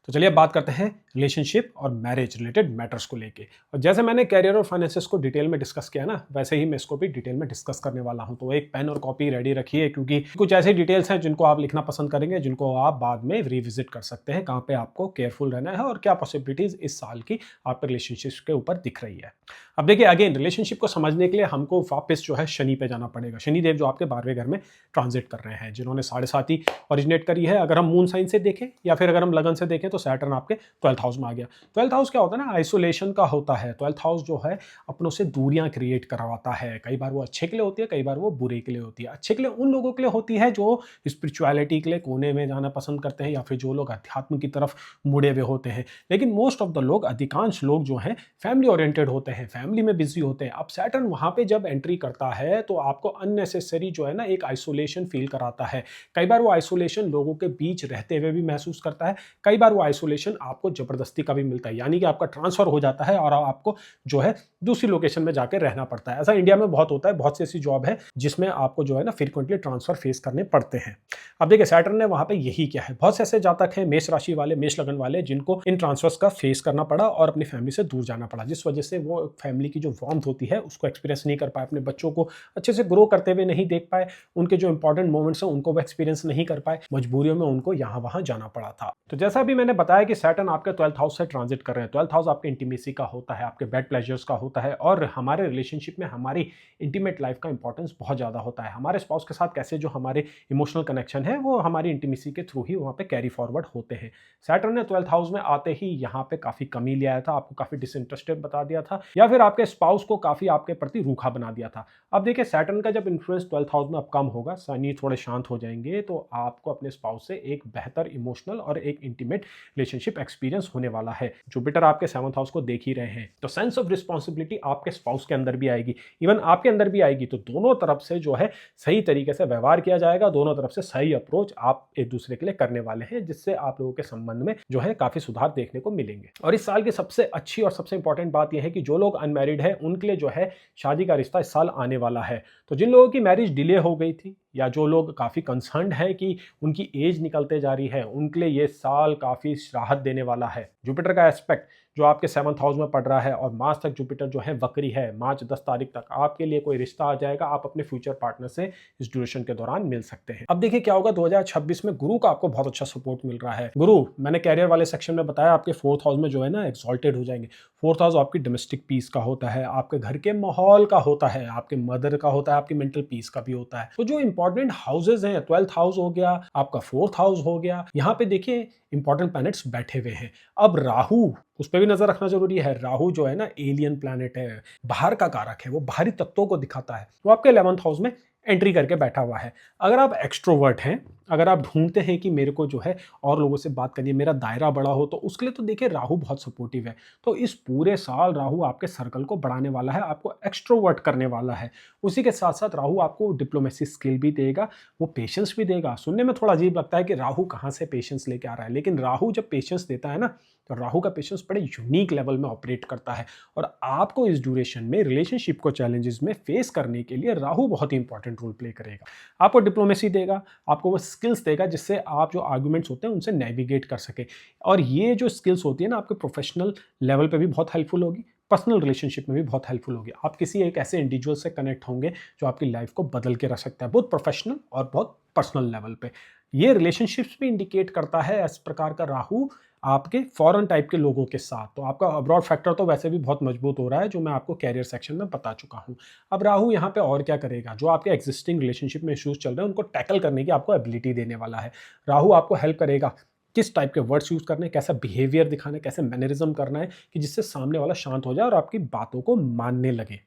तो चलिए अब बात करते हैं रिलेशनशिप और मैरिज रिलेटेड मैटर्स को लेके। और जैसे मैंने कैरियर और फाइनेंसेस को डिटेल में डिस्कस किया ना, वैसे ही मैं इसको भी डिटेल में डिस्कस करने वाला हूं। तो एक पेन और कॉपी रेडी रखिए, क्योंकि कुछ ऐसी डिटेल्स हैं जिनको आप लिखना पसंद करेंगे, जिनको आप बाद में रिविजिट कर सकते हैं, कहाँ पे आपको केयरफुल रहना है और क्या पॉसिबिलिटीज इस साल की आपके रिलेशनशिप के ऊपर दिख रही है। अब देखिए, अगेन रिलेशनशिप को समझने के लिए हमको वापस जो है शनि पे जाना पड़ेगा। शनिदेव जो आपके 12वें घर में ट्रांजिट कर रहे हैं, जिन्होंने 7.5 ओरिजिनेट करी है। अगर हम मून साइन से देखें या फिर अगर हम लगन से देखें, तो सैटर्न आपके 12th हाउस में आ गया। 12th हाउस क्या होता है ना, आइसोलेशन का होता है। 12th हाउस जो है अपनों से दूरियां क्रिएट करवाता है। कई बार वो अच्छे के लिए होती है, कई बार वो बुरे के लिए होती है। अच्छे के लिए उन लोगों के लिए होती है जो स्पिरिचुअलिटी के लिए कोने में जाना पसंद करते हैं, या फिर जो लोग अध्यात्म की तरफ मुड़े हुए होते हैं। लेकिन मोस्ट ऑफ द लोग, अधिकांश लोग जो हैं फैमिली ओरिएंटेड होते हैं, फैमिली में बिजी होते हैं। अब सैटर्न वहां पे जब एंट्री करता है तो आपको अननेसेसरी जो है ना एक आइसोलेशन फील कराता है। कई बार वो आइसोलेशन लोगों के बीच रहते हुए भी महसूस करता है, कई बार वो आइसोलेशन आपको जबरदस्ती का भी मिलता है, यानी कि आपका ट्रांसफर हो जाता है और आपको जो है दूसरी लोकेशन में जाकर रहना पड़ता है। ऐसा इंडिया में बहुत होता है, बहुत सी ऐसी जॉब है जिसमें आपको जो है ना फ्रीक्वेंटली ट्रांसफर फेस करने पड़ते हैं। अब देखिए, सैटर्न ने वहां पे यही किया है। बहुत से ऐसे जातक हैं, मेष राशि वाले, मेष लगन वाले, जिनको इन ट्रांसफर्स का फेस करना पड़ा और अपनी फैमिली से दूर जाना पड़ा, जिस वजह से वो फैमिली की जो वार्मथ होती है उसको एक्सपीरियंस नहीं कर पाए, अपने बच्चों को अच्छे से ग्रो करते हुए नहीं देख पाए, उनके जो इंपॉर्टेंट मोमेंट्स हैं उनको वो एक्सपीरियंस नहीं कर पाए, मजबूरियों में उनको यहाँ वहाँ जाना पड़ा था। तो जैसा भी मैंने बताया कि सैटर्न आपके 12th हाउस से ट्रांजिट कर रहे हैं। 12th हाउस आपके इंटीमेसी का होता है, आपके बेड प्लेजर्स का होता है, और हमारे रिलेशनशिप में हमारी इंटीमेट लाइफ का इंपॉर्टेंस बहुत ज़्यादा होता है। हमारे स्पाउस के साथ कैसे जो हमारे इमोशनल कनेक्शन है वो हमारी इंटीमेसी के थ्रू ही वहाँ पे कैरी फॉरवर्ड होते हैं। सैटर्न ने 12th हाउस में आते ही यहाँ पे काफ़ी कमी ले आया था, आपको काफ़ी डिसइंटरेस्टेड बता दिया था, या फिर आपके स्पाउस को काफ़ी आपके प्रति रूखा बना दिया था। अब देखिए, सैटर्न का जब इन्फ्लुएंस 12th हाउस में अब कम होगा, शनि थोड़े शांत हो जाएंगे, तो आपको अपने स्पाउस से एक बेहतर इमोशनल और एक इंटीमेट रिलेशनशिप एक्सपीरियंस होने वाला है। जुपिटर आपके 7th हाउस को देख ही रहे हैं, तो सेंस ऑफ रिस्पॉन्सिबिलिटी आपके स्पाउस के अंदर भी आएगी, इवन आपके अंदर भी आएगी। तो दोनों तरफ से जो है सही तरीके से व्यवहार किया जाएगा, दोनों तरफ से सही अप्रोच आप एक दूसरे के लिए करने वाले हैं, जिससे आप लोगों के संबंध में जो है काफी सुधार देखने को मिलेंगे। और इस साल की सबसे अच्छी और सबसे इंपॉर्टेंट बात यह है कि जो लोग अनमैरिड है उनके लिए जो है शादी का रिश्ता इस साल आने वाला है। तो जिन लोगों की मैरिज डिले हो गई थी, या जो लोग काफ़ी कंसर्न्ड है कि उनकी एज निकलते जा रही है, उनके लिए ये साल काफ़ी राहत देने वाला है। जुपिटर का एस्पेक्ट जो आपके 7th हाउस में पड़ रहा है, और मार्च तक जुपिटर जो है वक्री है, मार्च 10 तारीख तक आपके लिए कोई रिश्ता आ जाएगा, आप अपने फ्यूचर पार्टनर से इस ड्यूरेशन के दौरान मिल सकते हैं। अब देखिए क्या होगा, 2026 में गुरु का आपको बहुत अच्छा सपोर्ट मिल रहा है। गुरु, मैंने कैरियर वाले सेक्शन में बताया, आपके 4th हाउस में जो है ना एक्सॉल्टेड हो जाएंगे। 4th हाउस आपकी डोमेस्टिक पीस का होता है, आपके घर के माहौल का होता है, आपके मदर का होता है, आपकी मेंटल पीस का भी होता है। तो जो इंपॉर्टेंट हाउसेज हैं, 12th हाउस हो गया, आपका 4th हाउस हो गया, यहाँ पे देखिए इंपॉर्टेंट प्लैनेट्स बैठे हुए हैं। अब राहु, उस पर भी नजर रखना जरूरी है। राहु जो है ना एलियन प्लैनेट है, बाहर का कारक है, वो बाहरी तत्वों को दिखाता है। वो आपके 11th हाउस में एंट्री करके बैठा हुआ है। अगर आप एक्सट्रोवर्ट हैं, अगर आप ढूंढते हैं कि मेरे को जो है और लोगों से बात करनी है, मेरा दायरा बड़ा हो, तो उसके लिए तो देखिए राहु बहुत सपोर्टिव है। तो इस पूरे साल राहु आपके सर्कल को बढ़ाने वाला है, आपको एक्सट्रोवर्ट करने वाला है। उसी के साथ साथ राहु आपको डिप्लोमेसी स्किल भी देगा, वो पेशेंस भी देगा। सुनने में थोड़ा अजीब लगता है कि राहु कहाँ से पेशेंस लेके आ रहा है, लेकिन राहु जब पेशेंस देता है ना, तो राहु का पेशेंस बड़े यूनिक लेवल में ऑपरेट करता है। और आपको इस ड्यूरेशन में रिलेशनशिप को चैलेंजेस में फेस करने के लिए राहु बहुत ही इंपॉर्टेंट रोल प्ले करेगा। आपको डिप्लोमेसी देगा, आपको वो स्किल्स देगा जिससे आप जो आर्गुमेंट्स होते हैं उनसे नेविगेट कर सके। और ये जो स्किल्स होती है ना, आपके प्रोफेशनल लेवल पे भी बहुत हेल्पफुल होगी, पर्सनल रिलेशनशिप में भी बहुत हेल्पफुल होगी। आप किसी एक ऐसे इंडिविजुअल से कनेक्ट होंगे जो आपकी लाइफ को बदल के रख सकता है, बहुत प्रोफेशनल और बहुत पर्सनल लेवल पे। ये रिलेशनशिप्स भी इंडिकेट करता है इस प्रकार का राहु आपके फॉरेन टाइप के लोगों के साथ। तो आपका अब्रॉड फैक्टर तो वैसे भी बहुत मजबूत हो रहा है, जो मैं आपको कैरियर सेक्शन में बता चुका हूँ। अब राहु यहाँ पे और क्या करेगा, जो आपके एग्जिस्टिंग रिलेशनशिप में इश्यूज चल रहे हैं उनको टैकल करने की आपको एबिलिटी देने वाला है। राहु आपको हेल्प करेगा किस टाइप के वर्ड्स यूज करने, कैसा बिहेवियर दिखाना है, कैसे मैनरिज्म करना है कि जिससे सामने वाला शांत हो जाए और आपकी बातों को मानने लगे।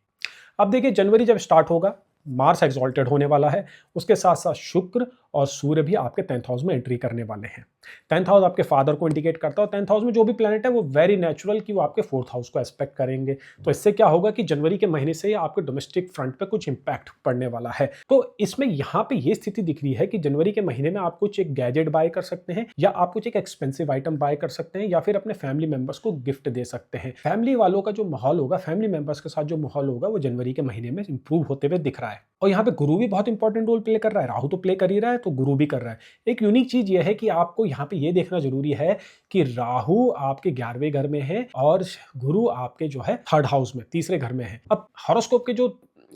अब देखिए जनवरी जब स्टार्ट होगा, मार्स एक्सॉल्टेड होने वाला है, उसके साथ साथ शुक्र और सूर्य भी आपके 10th हाउस में एंट्री करने वाले हैं। 10th हाउस आपके फादर को इंडिकेट करता है, और 10th हाउस में जो भी प्लैनेट है वो वेरी नेचुरल कि वो आपके 4th हाउस को एस्पेक्ट करेंगे। तो इससे क्या होगा कि जनवरी के महीने से ही आपके डोमेस्टिक फ्रंट पे कुछ इंपैक्ट पड़ने वाला है। तो इसमें यहाँ पे ये स्थिति दिख रही है कि जनवरी के महीने में आप कुछ एक गैजेट बाय कर सकते हैं, या आप कुछ एक एक्सपेंसिव आइटम बाय कर सकते हैं, या फिर अपने फैमिली मेंबर्स को गिफ्ट दे सकते हैं। फैमिली वालों का जो माहौल होगा, फैमिली मेंबर्स के साथ जो माहौल होगा, वो जनवरी के महीने में इंप्रूव होते हुए दिख रहा है। और यहाँ पे गुरु भी बहुत इंपॉर्टेंट रोल प्ले कर रहा है, राहु तो प्ले कर ही रहा है तो गुरु भी कर रहा है। एक यूनिक चीज यह है कि आपको यहाँ पे ये देखना जरूरी है कि राहु आपके 11वें घर में है और गुरु आपके जो है 3rd हाउस में, तीसरे घर में है। अब हॉरोस्कोप के जो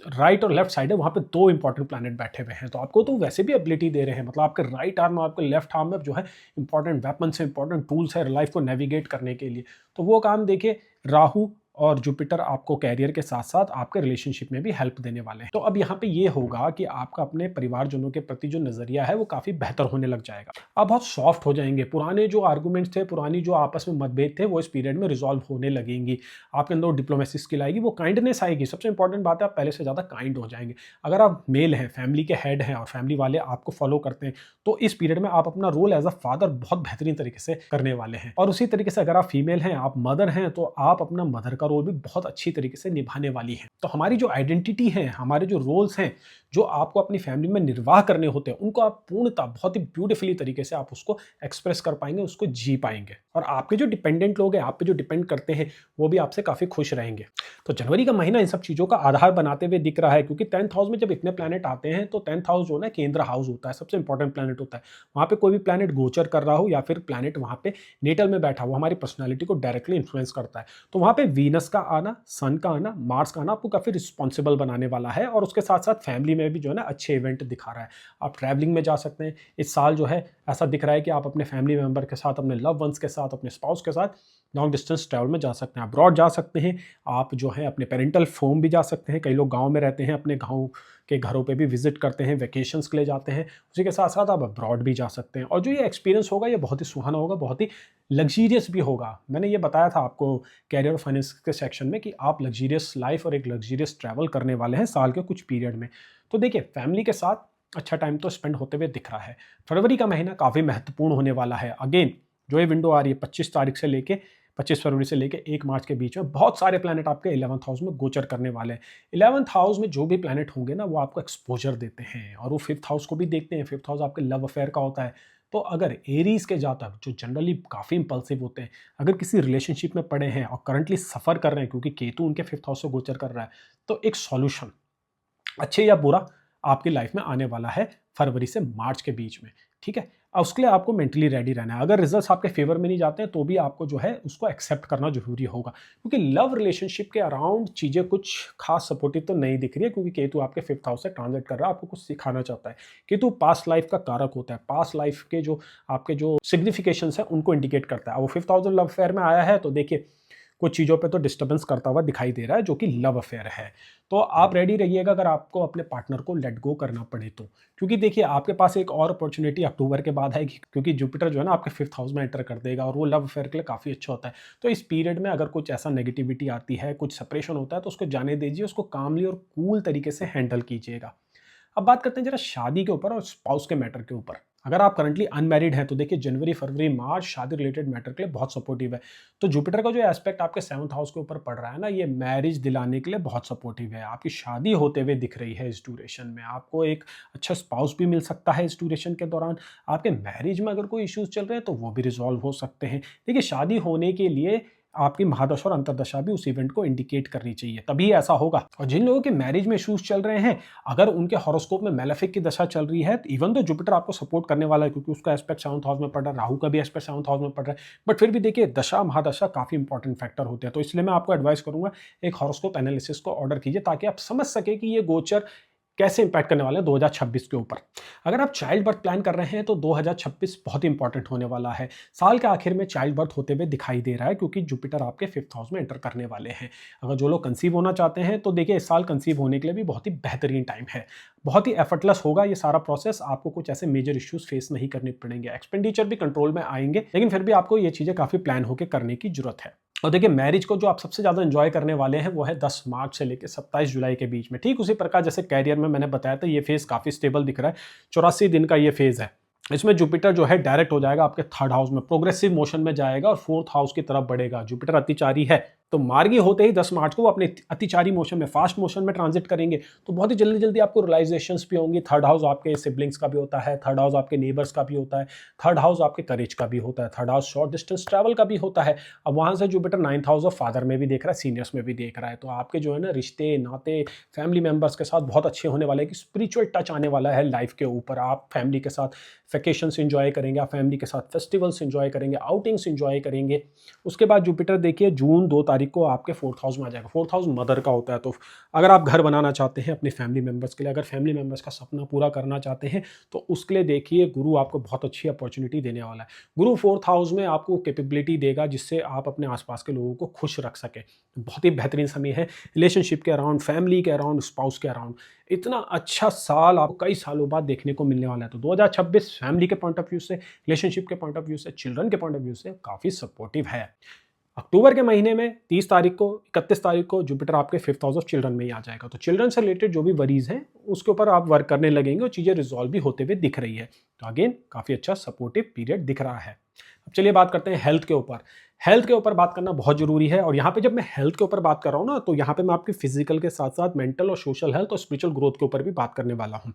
राइट और लेफ्ट साइड है वहां पे 2 इंपॉर्टेंट प्लैनेट बैठे हुए हैं, तो आपको तो वैसे भी एबिलिटी दे रहे हैं। मतलब आपके राइट आर्म और आपके लेफ्ट आर्म में जो है इंपॉर्टेंट वेपन्स है, इंपॉर्टेंट टूल्स है लाइफ को नेविगेट करने के लिए। तो वो काम देखिए राहु और जुपिटर आपको कैरियर के साथ साथ आपके रिलेशनशिप में भी हेल्प देने वाले हैं। तो अब यहाँ पे ये होगा कि आपका अपने परिवारजनों के प्रति जो नजरिया है वो काफी बेहतर होने लग जाएगा। आप बहुत सॉफ्ट हो जाएंगे, पुराने जो आर्गुमेंट्स थे, पुरानी जो आपस में मतभेद थे, वो इस पीरियड में रिजॉल्व होने लगेंगी। आपके अंदर डिप्लोमेसी स्किल आएगी, वो काइंडनेस आएगी। सबसे इंपॉर्टेंट बात है आप पहले से ज्यादा काइंड हो जाएंगे। अगर आप मेल हैं, फैमिली के हेड हैं और फैमिली वाले आपको फॉलो करते हैं, तो इस पीरियड में आप अपना रोल एज अ फादर बहुत बेहतरीन तरीके से करने वाले हैं। और उसी तरीके से अगर आप फीमेल हैं, आप मदर हैं, तो आप अपना मदर का रोल भी बहुत अच्छी तरीके से निभाने वाली हैं। तो हमारी जो आइडेंटिटी है, हमारे जो रोल्स हैं, जो आपको अपनी फैमिली में निर्वाह करने होते हैं, उनको आप पूर्णतः बहुत ही ब्यूटीफुली तरीके से आप उसको एक्सप्रेस कर पाएंगे, उसको जी पाएंगे। और आपके जो डिपेंडेंट लोग हैं, आप पे जो डिपेंड करते हैं, वो भी आपसे काफी खुश रहेंगे। तो जनवरी का महीना इन सब चीजों का आधार बनाते हुए दिख रहा है, क्योंकि 10th हाउस में जब इतने प्लैनेट आते हैं तो 10th हाउस जो है केंद्र हाउस होता है, सबसे इंपॉर्टेंट प्लैनेट होता है। वहां पे कोई भी प्लैनेट गोचर कर रहा हो या फिर प्लैनेट वहां पे नेटल में बैठा हो, हमारी पर्सनैलिटी को डायरेक्टली इन्फ्लुएंस करता है। तो वहां पे वीनस का आना, सन का आना, मार्स का आना आपको काफी रिस्पॉन्सिबल बनाने वाला है। और उसके साथ साथ फैमिली में भी जो है ना अच्छे इवेंट दिखा रहा है। आप ट्रैवलिंग में जा सकते हैं इस साल, जो है ऐसा दिख रहा है कि आप अपने फैमिली मेंबर के साथ, अपने लव वंस के साथ, अपने स्पाउस के साथ लॉन्ग डिस्टेंस ट्रैवल में जा सकते हैं, अब्रॉड जा सकते हैं। आप जो है अपने पेरेंटल होम भी जा सकते हैं। कई लोग गांव में रहते हैं, अपने गांव के घरों पे भी विजिट करते हैं, वेकेशंस के लिए जाते हैं। उसी के साथ साथ आप अब्रॉड भी जा सकते हैं। और जो ये एक्सपीरियंस होगा ये बहुत ही सुहाना होगा, बहुत ही लग्जीरियस भी होगा। मैंने ये बताया था आपको कैरियर और फाइनेंस के सेक्शन में कि आप लग्जीरियस लाइफ और एक लग्जीरियस ट्रैवल करने वाले हैं साल के कुछ पीरियड में। तो देखिए फैमिली के साथ अच्छा टाइम तो स्पेंड होते हुए दिख रहा है। फरवरी का महीना काफ़ी महत्वपूर्ण होने वाला है। अगेन जो ये विंडो आ रही है 25 फरवरी से लेके 1 मार्च के बीच में, बहुत सारे प्लैनेट आपके 11th हाउस में गोचर करने वाले हैं। 11th हाउस में जो भी प्लैनेट होंगे ना, वो आपको एक्सपोजर देते हैं और वो 5th हाउस को भी देखते हैं। 5th हाउस आपके लव अफेयर का होता है। तो अगर एरीज के जातक जो जनरली काफ़ी इंपल्सिव होते हैं, अगर किसी रिलेशनशिप में पड़े हैं और करंटली सफ़र कर रहे हैं क्योंकि केतु उनके 5th हाउस से गोचर कर रहा है, तो एक सॉल्यूशन अच्छे या बुरा आपकी लाइफ में आने वाला है फरवरी से मार्च के बीच में। ठीक है, अब उसके लिए आपको मेंटली रेडी रहना है। अगर रिजल्ट्स आपके फेवर में नहीं जाते हैं तो भी आपको जो है उसको एक्सेप्ट करना जरूरी होगा, क्योंकि लव रिलेशनशिप के अराउंड चीज़ें कुछ खास सपोर्टिव तो नहीं दिख रही है, क्योंकि केतु आपके 5th हाउस से ट्रांजिट कर रहा है, आपको कुछ सिखाना चाहता है। केतु पास्ट लाइफ का कारक होता है, पास्ट लाइफ के जो आपके जो सिग्निफिकेशंस है उनको इंडिकेट करता है। वो 5th हाउस लव अफेयर में आया है तो देखिए कुछ चीज़ों पे तो डिस्टर्बेंस करता हुआ दिखाई दे रहा है, जो कि लव अफेयर है। तो आप रेडी रहिएगा अगर आपको अपने पार्टनर को लेट गो करना पड़े तो, क्योंकि देखिए आपके पास एक और अपॉर्चुनिटी अक्टूबर के बाद आएगी, क्योंकि जुपिटर जो है ना आपके 5th हाउस में एंटर कर देगा और वो लव अफेयर के लिए काफ़ी अच्छा होता है। तो इस पीरियड में अगर कुछ ऐसा नेगेटिविटी आती है, कुछ सेपरेशन होता है, तो उसको जाने दीजिए, उसको कामली और कूल तरीके से हैंडल कीजिएगा। अब बात करते हैं जरा शादी के ऊपर और स्पाउस के मैटर के ऊपर। अगर आप करंटली अनमैरिड हैं तो देखिए जनवरी, फरवरी, मार्च शादी रिलेटेड मैटर के लिए बहुत सपोर्टिव है। तो जुपिटर का जो एस्पेक्ट आपके 7th हाउस के ऊपर पड़ रहा है ना, ये मैरिज दिलाने के लिए बहुत सपोर्टिव है। आपकी शादी होते हुए दिख रही है इस ड्यूरेशन में। आपको एक अच्छा स्पाउस भी मिल सकता है इस ड्यूरेशन के दौरान। आपके मैरिज में अगर कोई इश्यूज चल रहे हैं तो वो भी रिजॉल्व हो सकते हैं। देखिए शादी होने के लिए आपकी महादशा और अंतर्दशा भी उस इवेंट को इंडिकेट करनी चाहिए, तभी ऐसा होगा। और जिन लोगों के मैरिज में इश्यूज चल रहे हैं, अगर उनके हॉरोस्कोप में मैलेफिक की दशा चल रही है, इवन तो जुपिटर आपको सपोर्ट करने वाला है क्योंकि उसका एस्पेक्ट 7th हाउस में पड़ रहा है, राहु का भी एस्पेक्ट 7th हाउस में पड़ रहा है, बट फिर भी देखिए दशा महादशा काफी इंपॉर्टेंट फैक्टर होते हैं। तो इसलिए मैं आपको एडवाइस करूंगा एक हॉरोस्कोप एनालिसिस को ऑर्डर कीजिए ताकि आप समझ सके कि ये गोचर कैसे इंपैक्ट करने वाले हैं 2026 के ऊपर। अगर आप चाइल्ड बर्थ प्लान कर रहे हैं तो 2026 बहुत इंपॉर्टेंट होने वाला है। साल के आखिर में चाइल्ड बर्थ होते हुए दिखाई दे रहा है क्योंकि जुपिटर आपके 5th हाउस में एंटर करने वाले हैं। अगर जो लोग कंसीव होना चाहते हैं तो देखिए इस साल कंसीव होने के लिए भी बहुत ही बेहतरीन टाइम है। बहुत ही एफर्टलेस होगा ये सारा प्रोसेस, आपको कुछ ऐसे मेजर इश्यूज फेस नहीं करने पड़ेंगे, एक्सपेंडिचर भी कंट्रोल में आएंगे, लेकिन फिर भी आपको ये चीजें काफी प्लान होकर करने की जरूरत है। और देखिए मैरिज को जो आप सबसे ज्यादा एंजॉय करने वाले हैं वो है 10 मार्च से लेकर 27 जुलाई के बीच में। ठीक उसी प्रकार जैसे कैरियर में मैंने बताया था, ये फेज काफी स्टेबल दिख रहा है। 84 दिन का ये फेज है। इसमें जुपिटर जो है डायरेक्ट हो जाएगा आपके 3rd हाउस में, प्रोग्रेसिव मोशन में जाएगा और 4th हाउस की तरफ बढ़ेगा। जुपिटर अतिचारी है तो मार्गी होते ही 10 मार्च को वो अपने अतिचारी मोशन में, फास्ट मोशन में ट्रांजिट करेंगे। तो बहुत ही जल्दी जल्दी आपको रियलाइजेशंस भी होंगी। 3rd हाउस आपके सिबलिंग्स का भी होता है, 3rd हाउस आपके नेबर्स का भी होता है, 3rd हाउस आपके करेज का भी होता है, 3rd house short distance travel का भी होता है। अब वहां से Jupiter 9th house of father में भी देख रहा है, सीनियर्स में भी देख रहा है। तो आपके जो है ना रिश्ते नाते फैमिली मेंबर्स के साथ बहुत अच्छे होने वाले हैं कि स्पिरिचुअल टच आने वाला है लाइफ के ऊपर। आप फैमिली के साथ वैकेशंस एंजॉय करेंगे, आप फैमिली के साथ फेस्टिवल्स एंजॉय करेंगे, आउटिंग्स एंजॉय करेंगे। उसके बाद जुपिटर देखिए जून 2 तारीख को आपके 4th हाउस में आ जाएगा। 4th हाउस मदर का होता है। तो अगर आप घर बनाना चाहते हैं अपने फैमिली मेंबर्स के लिए, अगर फैमिली मेंबर्स का सपना पूरा करना चाहते हैं तो उसके लिए देखिए गुरु आपको बहुत अच्छी अपॉर्चुनिटी देने वाला है। गुरु 4th हाउस में आपको कैपेबिलिटी देगा जिससे आप अपने आसपास के लोगों को खुश रख सके। बहुत ही बेहतरीन समय है रिलेशनशिप के अराउंड, फैमिली के अराउंड, स्पाउस के अराउंड। इतना अच्छा साल आपको कई सालों बाद देखने को मिलने वाला है। तो 2026 फैमिली के पॉइंट ऑफ व्यू से, रिलेशनशिप के पॉइंट ऑफ व्यू से, चिल्ड्रन के पॉइंट ऑफ व्यू से काफी सपोर्टिव है। अक्टूबर के महीने में 30 तारीख को, 31 तारीख को जुपिटर आपके 5th हाउस ऑफ चिल्ड्रन में ही आ जाएगा। तो चिल्ड्रन से रिलेटेड जो भी वरीज हैं उसके ऊपर आप वर्क करने लगेंगे और चीजें रिजॉल्व भी होते हुए दिख रही है। तो अगेन काफी अच्छा सपोर्टिव पीरियड दिख रहा है। अब चलिए बात करते हैं हेल्थ के ऊपर। हेल्थ के ऊपर बात करना बहुत जरूरी है और यहाँ पे जब मैं हेल्थ के ऊपर बात कर रहा हूँ ना, तो यहाँ पे मैं आपकी फिजिकल के साथ साथ मेंटल और सोशल हेल्थ और स्पिरिचुअल ग्रोथ के ऊपर भी बात करने वाला हूँ।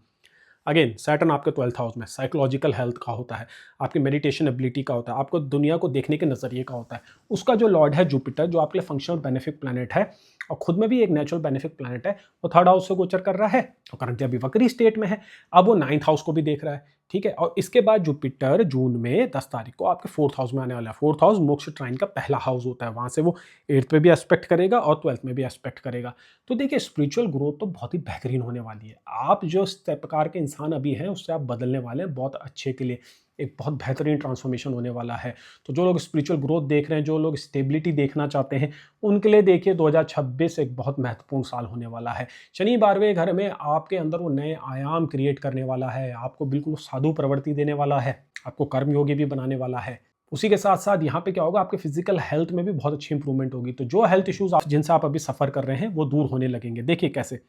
अगेन सैटर्न आपके 12th हाउस में साइकोलॉजिकल हेल्थ का होता है, आपकी मेडिटेशन एबिलिटी का होता है, आपको दुनिया को देखने के नजरिए का होता है। उसका जो लॉर्ड है जुपिटर, जो आपके लिए फंक्शनल बेनिफिक प्लैनेट है और खुद में भी एक नेचुरल बेनिफिक प्लैनेट है, वो 3rd हाउस से गोचर कर रहा है और करंटली अभी वक्री स्टेट में है। अब वो 9th हाउस को भी देख रहा है। ठीक है, और इसके बाद जुपिटर जून में 10 तारीख को आपके 4th हाउस में आने वाला है। 4th हाउस मोक्ष ट्राइन का पहला हाउस होता है, वहां से वो 8th पे भी एस्पेक्ट करेगा और 12th में भी एस्पेक्ट करेगा। तो देखिए स्पिरिचुअल ग्रोथ तो बहुत ही बेहतरीन होने वाली है। आप जो इस प्रकार के इंसान अभी हैं उससे आप बदलने वाले हैं बहुत अच्छे के लिए। एक बहुत बेहतरीन ट्रांसफॉर्मेशन होने वाला है। तो जो लोग स्पिरिचुअल ग्रोथ देख रहे हैं, जो लोग स्टेबिलिटी देखना चाहते हैं, उनके लिए देखिए 2026 एक बहुत महत्वपूर्ण साल होने वाला है। शनि 12वें घर में आपके अंदर वो नए आयाम क्रिएट करने वाला है, आपको बिल्कुल साधु प्रवृत्ति देने वाला है, आपको कर्मयोगी भी बनाने वाला है। उसी के साथ साथ यहाँ पे क्या होगा, आपके फिजिकल हेल्थ में भी बहुत अच्छी इंप्रूवमेंट होगी। तो जो हेल्थ इश्यूज जिनसे आप अभी सफर कर रहे हैं वो दूर होने लगेंगे। देखिए कैसे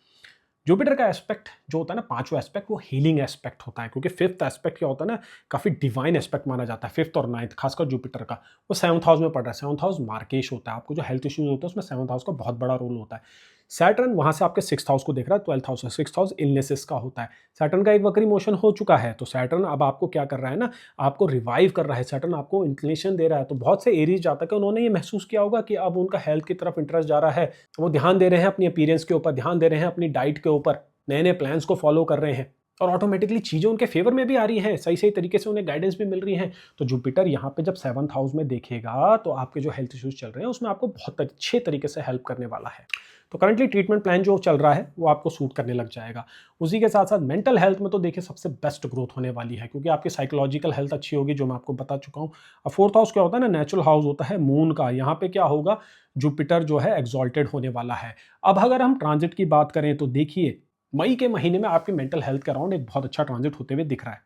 जुपिटर का एस्पेक्ट जो होता है ना, 5वां एस्पेक्ट, वो हीलिंग एस्पेक्ट होता है क्योंकि 5th एस्पेक्ट क्या होता है ना, काफी डिवाइन एस्पेक्ट माना जाता है। 5th और 9th खासकर जुपिटर का, वो 7th हाउस में पड़ रहा है। 7th हाउस मार्केश होता है। आपको जो हेल्थ इश्यूज होते हैं उसमें 7th हाउस का बहुत बड़ा रोल होता है। सैटर्न वहां से आपके 6th हाउस को देख रहा है, 12th हाउस है। 6th हाउस इलनेसेस का होता है। सैटर्न का एक वक्री मोशन हो चुका है, तो सैटर्न अब आपको क्या कर रहा है ना, आपको रिवाइव कर रहा है। सैटर्न आपको इंक्लिनेशन दे रहा है। तो बहुत से एरीज जातक है, उन्होंने ये महसूस किया होगा कि अब उनका हेल्थ की तरफ इंटरेस्ट जा रहा है। वो ध्यान दे रहे हैं अपनी अपीयरेंस के ऊपर, ध्यान दे रहे हैं अपनी डाइट के ऊपर, नए नए प्लान्स को फॉलो कर रहे हैं और ऑटोमेटिकली चीजें उनके फेवर में भी आ रही हैं, सही सही तरीके से उन्हें गाइडेंस भी मिल रही है। तो जुपिटर यहाँ पे जब 7th हाउस में देखेगा तो आपके जो हेल्थ इश्यूज चल रहे हैं उसमें आपको बहुत अच्छे तरीके से हेल्प करने वाला है। तो करंटली ट्रीटमेंट प्लान जो चल रहा है वो आपको सूट करने लग जाएगा। उसी के साथ साथ मेंटल हेल्थ में तो देखिए सबसे बेस्ट ग्रोथ होने वाली है क्योंकि आपकी साइकोलॉजिकल हेल्थ अच्छी होगी, जो मैं आपको बता चुका हूँ। अब 4th हाउस क्या होता है ना, नेचुरल हाउस होता है मून का। यहाँ पे क्या होगा, जुपिटर जो है एक्सॉल्टेड होने वाला है। अब अगर हम ट्रांजिट की बात करें तो देखिए मई के महीने में आपकी मेंटल हेल्थ के अराउंड एक बहुत अच्छा ट्रांजिट होते हुए दिख रहा है।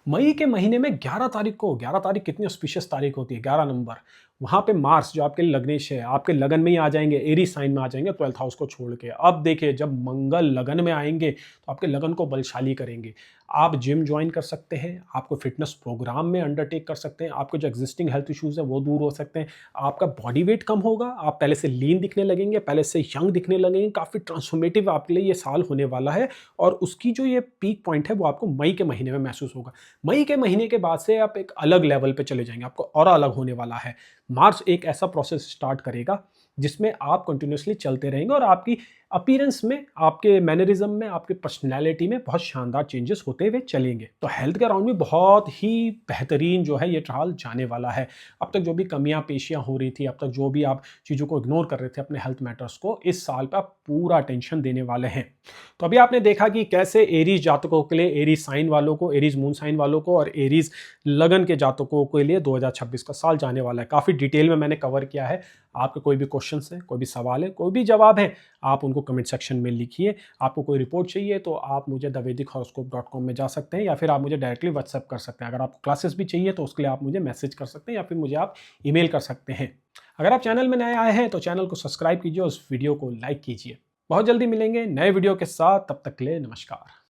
मई के महीने में 11 तारीख को, 11 तारीख कितनी ऑस्पिशियस तारीख होती है, 11 नंबर, वहाँ पे मार्स जो आपके लग्नेश है, आपके लगन में ही आ जाएंगे, एरीज साइन में आ जाएंगे 12th हाउस को छोड़ के। अब देखिए जब मंगल लगन में आएंगे तो आपके लगन को बलशाली करेंगे। आप जिम ज्वाइन कर सकते हैं, आपको फिटनेस प्रोग्राम में अंडरटेक कर सकते हैं, आपके जो एग्जिस्टिंग हेल्थ इश्यूज हैं वो दूर हो सकते हैं, आपका बॉडी वेट कम होगा, आप पहले से लीन दिखने लगेंगे, पहले से यंग दिखने लगेंगे। काफ़ी ट्रांसफॉर्मेटिव आपके लिए ये साल होने वाला है और उसकी जो ये पीक पॉइंट है वो आपको मई के महीने में महसूस होगा। मई के महीने के बाद से आप एक अलग लेवल पे चले जाएंगे, आपको और अलग होने वाला है। मार्स एक ऐसा प्रोसेस स्टार्ट करेगा जिसमें आप कंटिन्यूसली चलते रहेंगे और आपकी अपीयरेंस में, आपके मैनरिज्म में, आपकी पर्सनैलिटी में बहुत शानदार चेंजेस होते हुए चलेंगे। तो हेल्थ के अराउंड भी बहुत ही बेहतरीन जो है ये ट्रायल जाने वाला है। अब तक जो भी कमियां पेशियां हो रही थी, अब तक जो भी आप चीज़ों को इग्नोर कर रहे थे अपने हेल्थ मैटर्स को, इस साल पे आप पूरा अटेंशन देने वाले हैं। तो अभी आपने देखा कि कैसे एरीज जातकों के लिए, एरीज साइन वालों को, एरीज मून साइन वालों को और एरीज लगन के जातकों के लिए 2026 का साल जाने वाला है। काफ़ी डिटेल में मैंने कवर किया है। आपके कोई भी क्वेश्चन है, कोई भी सवाल है, कोई भी जवाब है, आप उनको कमेंट सेक्शन में लिखिए। आपको कोई रिपोर्ट चाहिए तो आप मुझे thevedickhoroscope.com में जा सकते हैं या फिर आप मुझे डायरेक्टली व्हाट्सएप कर सकते हैं। अगर आपको क्लासेस भी चाहिए तो उसके लिए आप मुझे मैसेज कर सकते हैं या फिर मुझे आप ईमेल कर सकते हैं। अगर आप चैनल में नए आए हैं तो चैनल को सब्सक्राइब कीजिए और उस वीडियो को लाइक कीजिए। बहुत जल्दी मिलेंगे नए वीडियो के साथ, तब तक के लिए नमस्कार।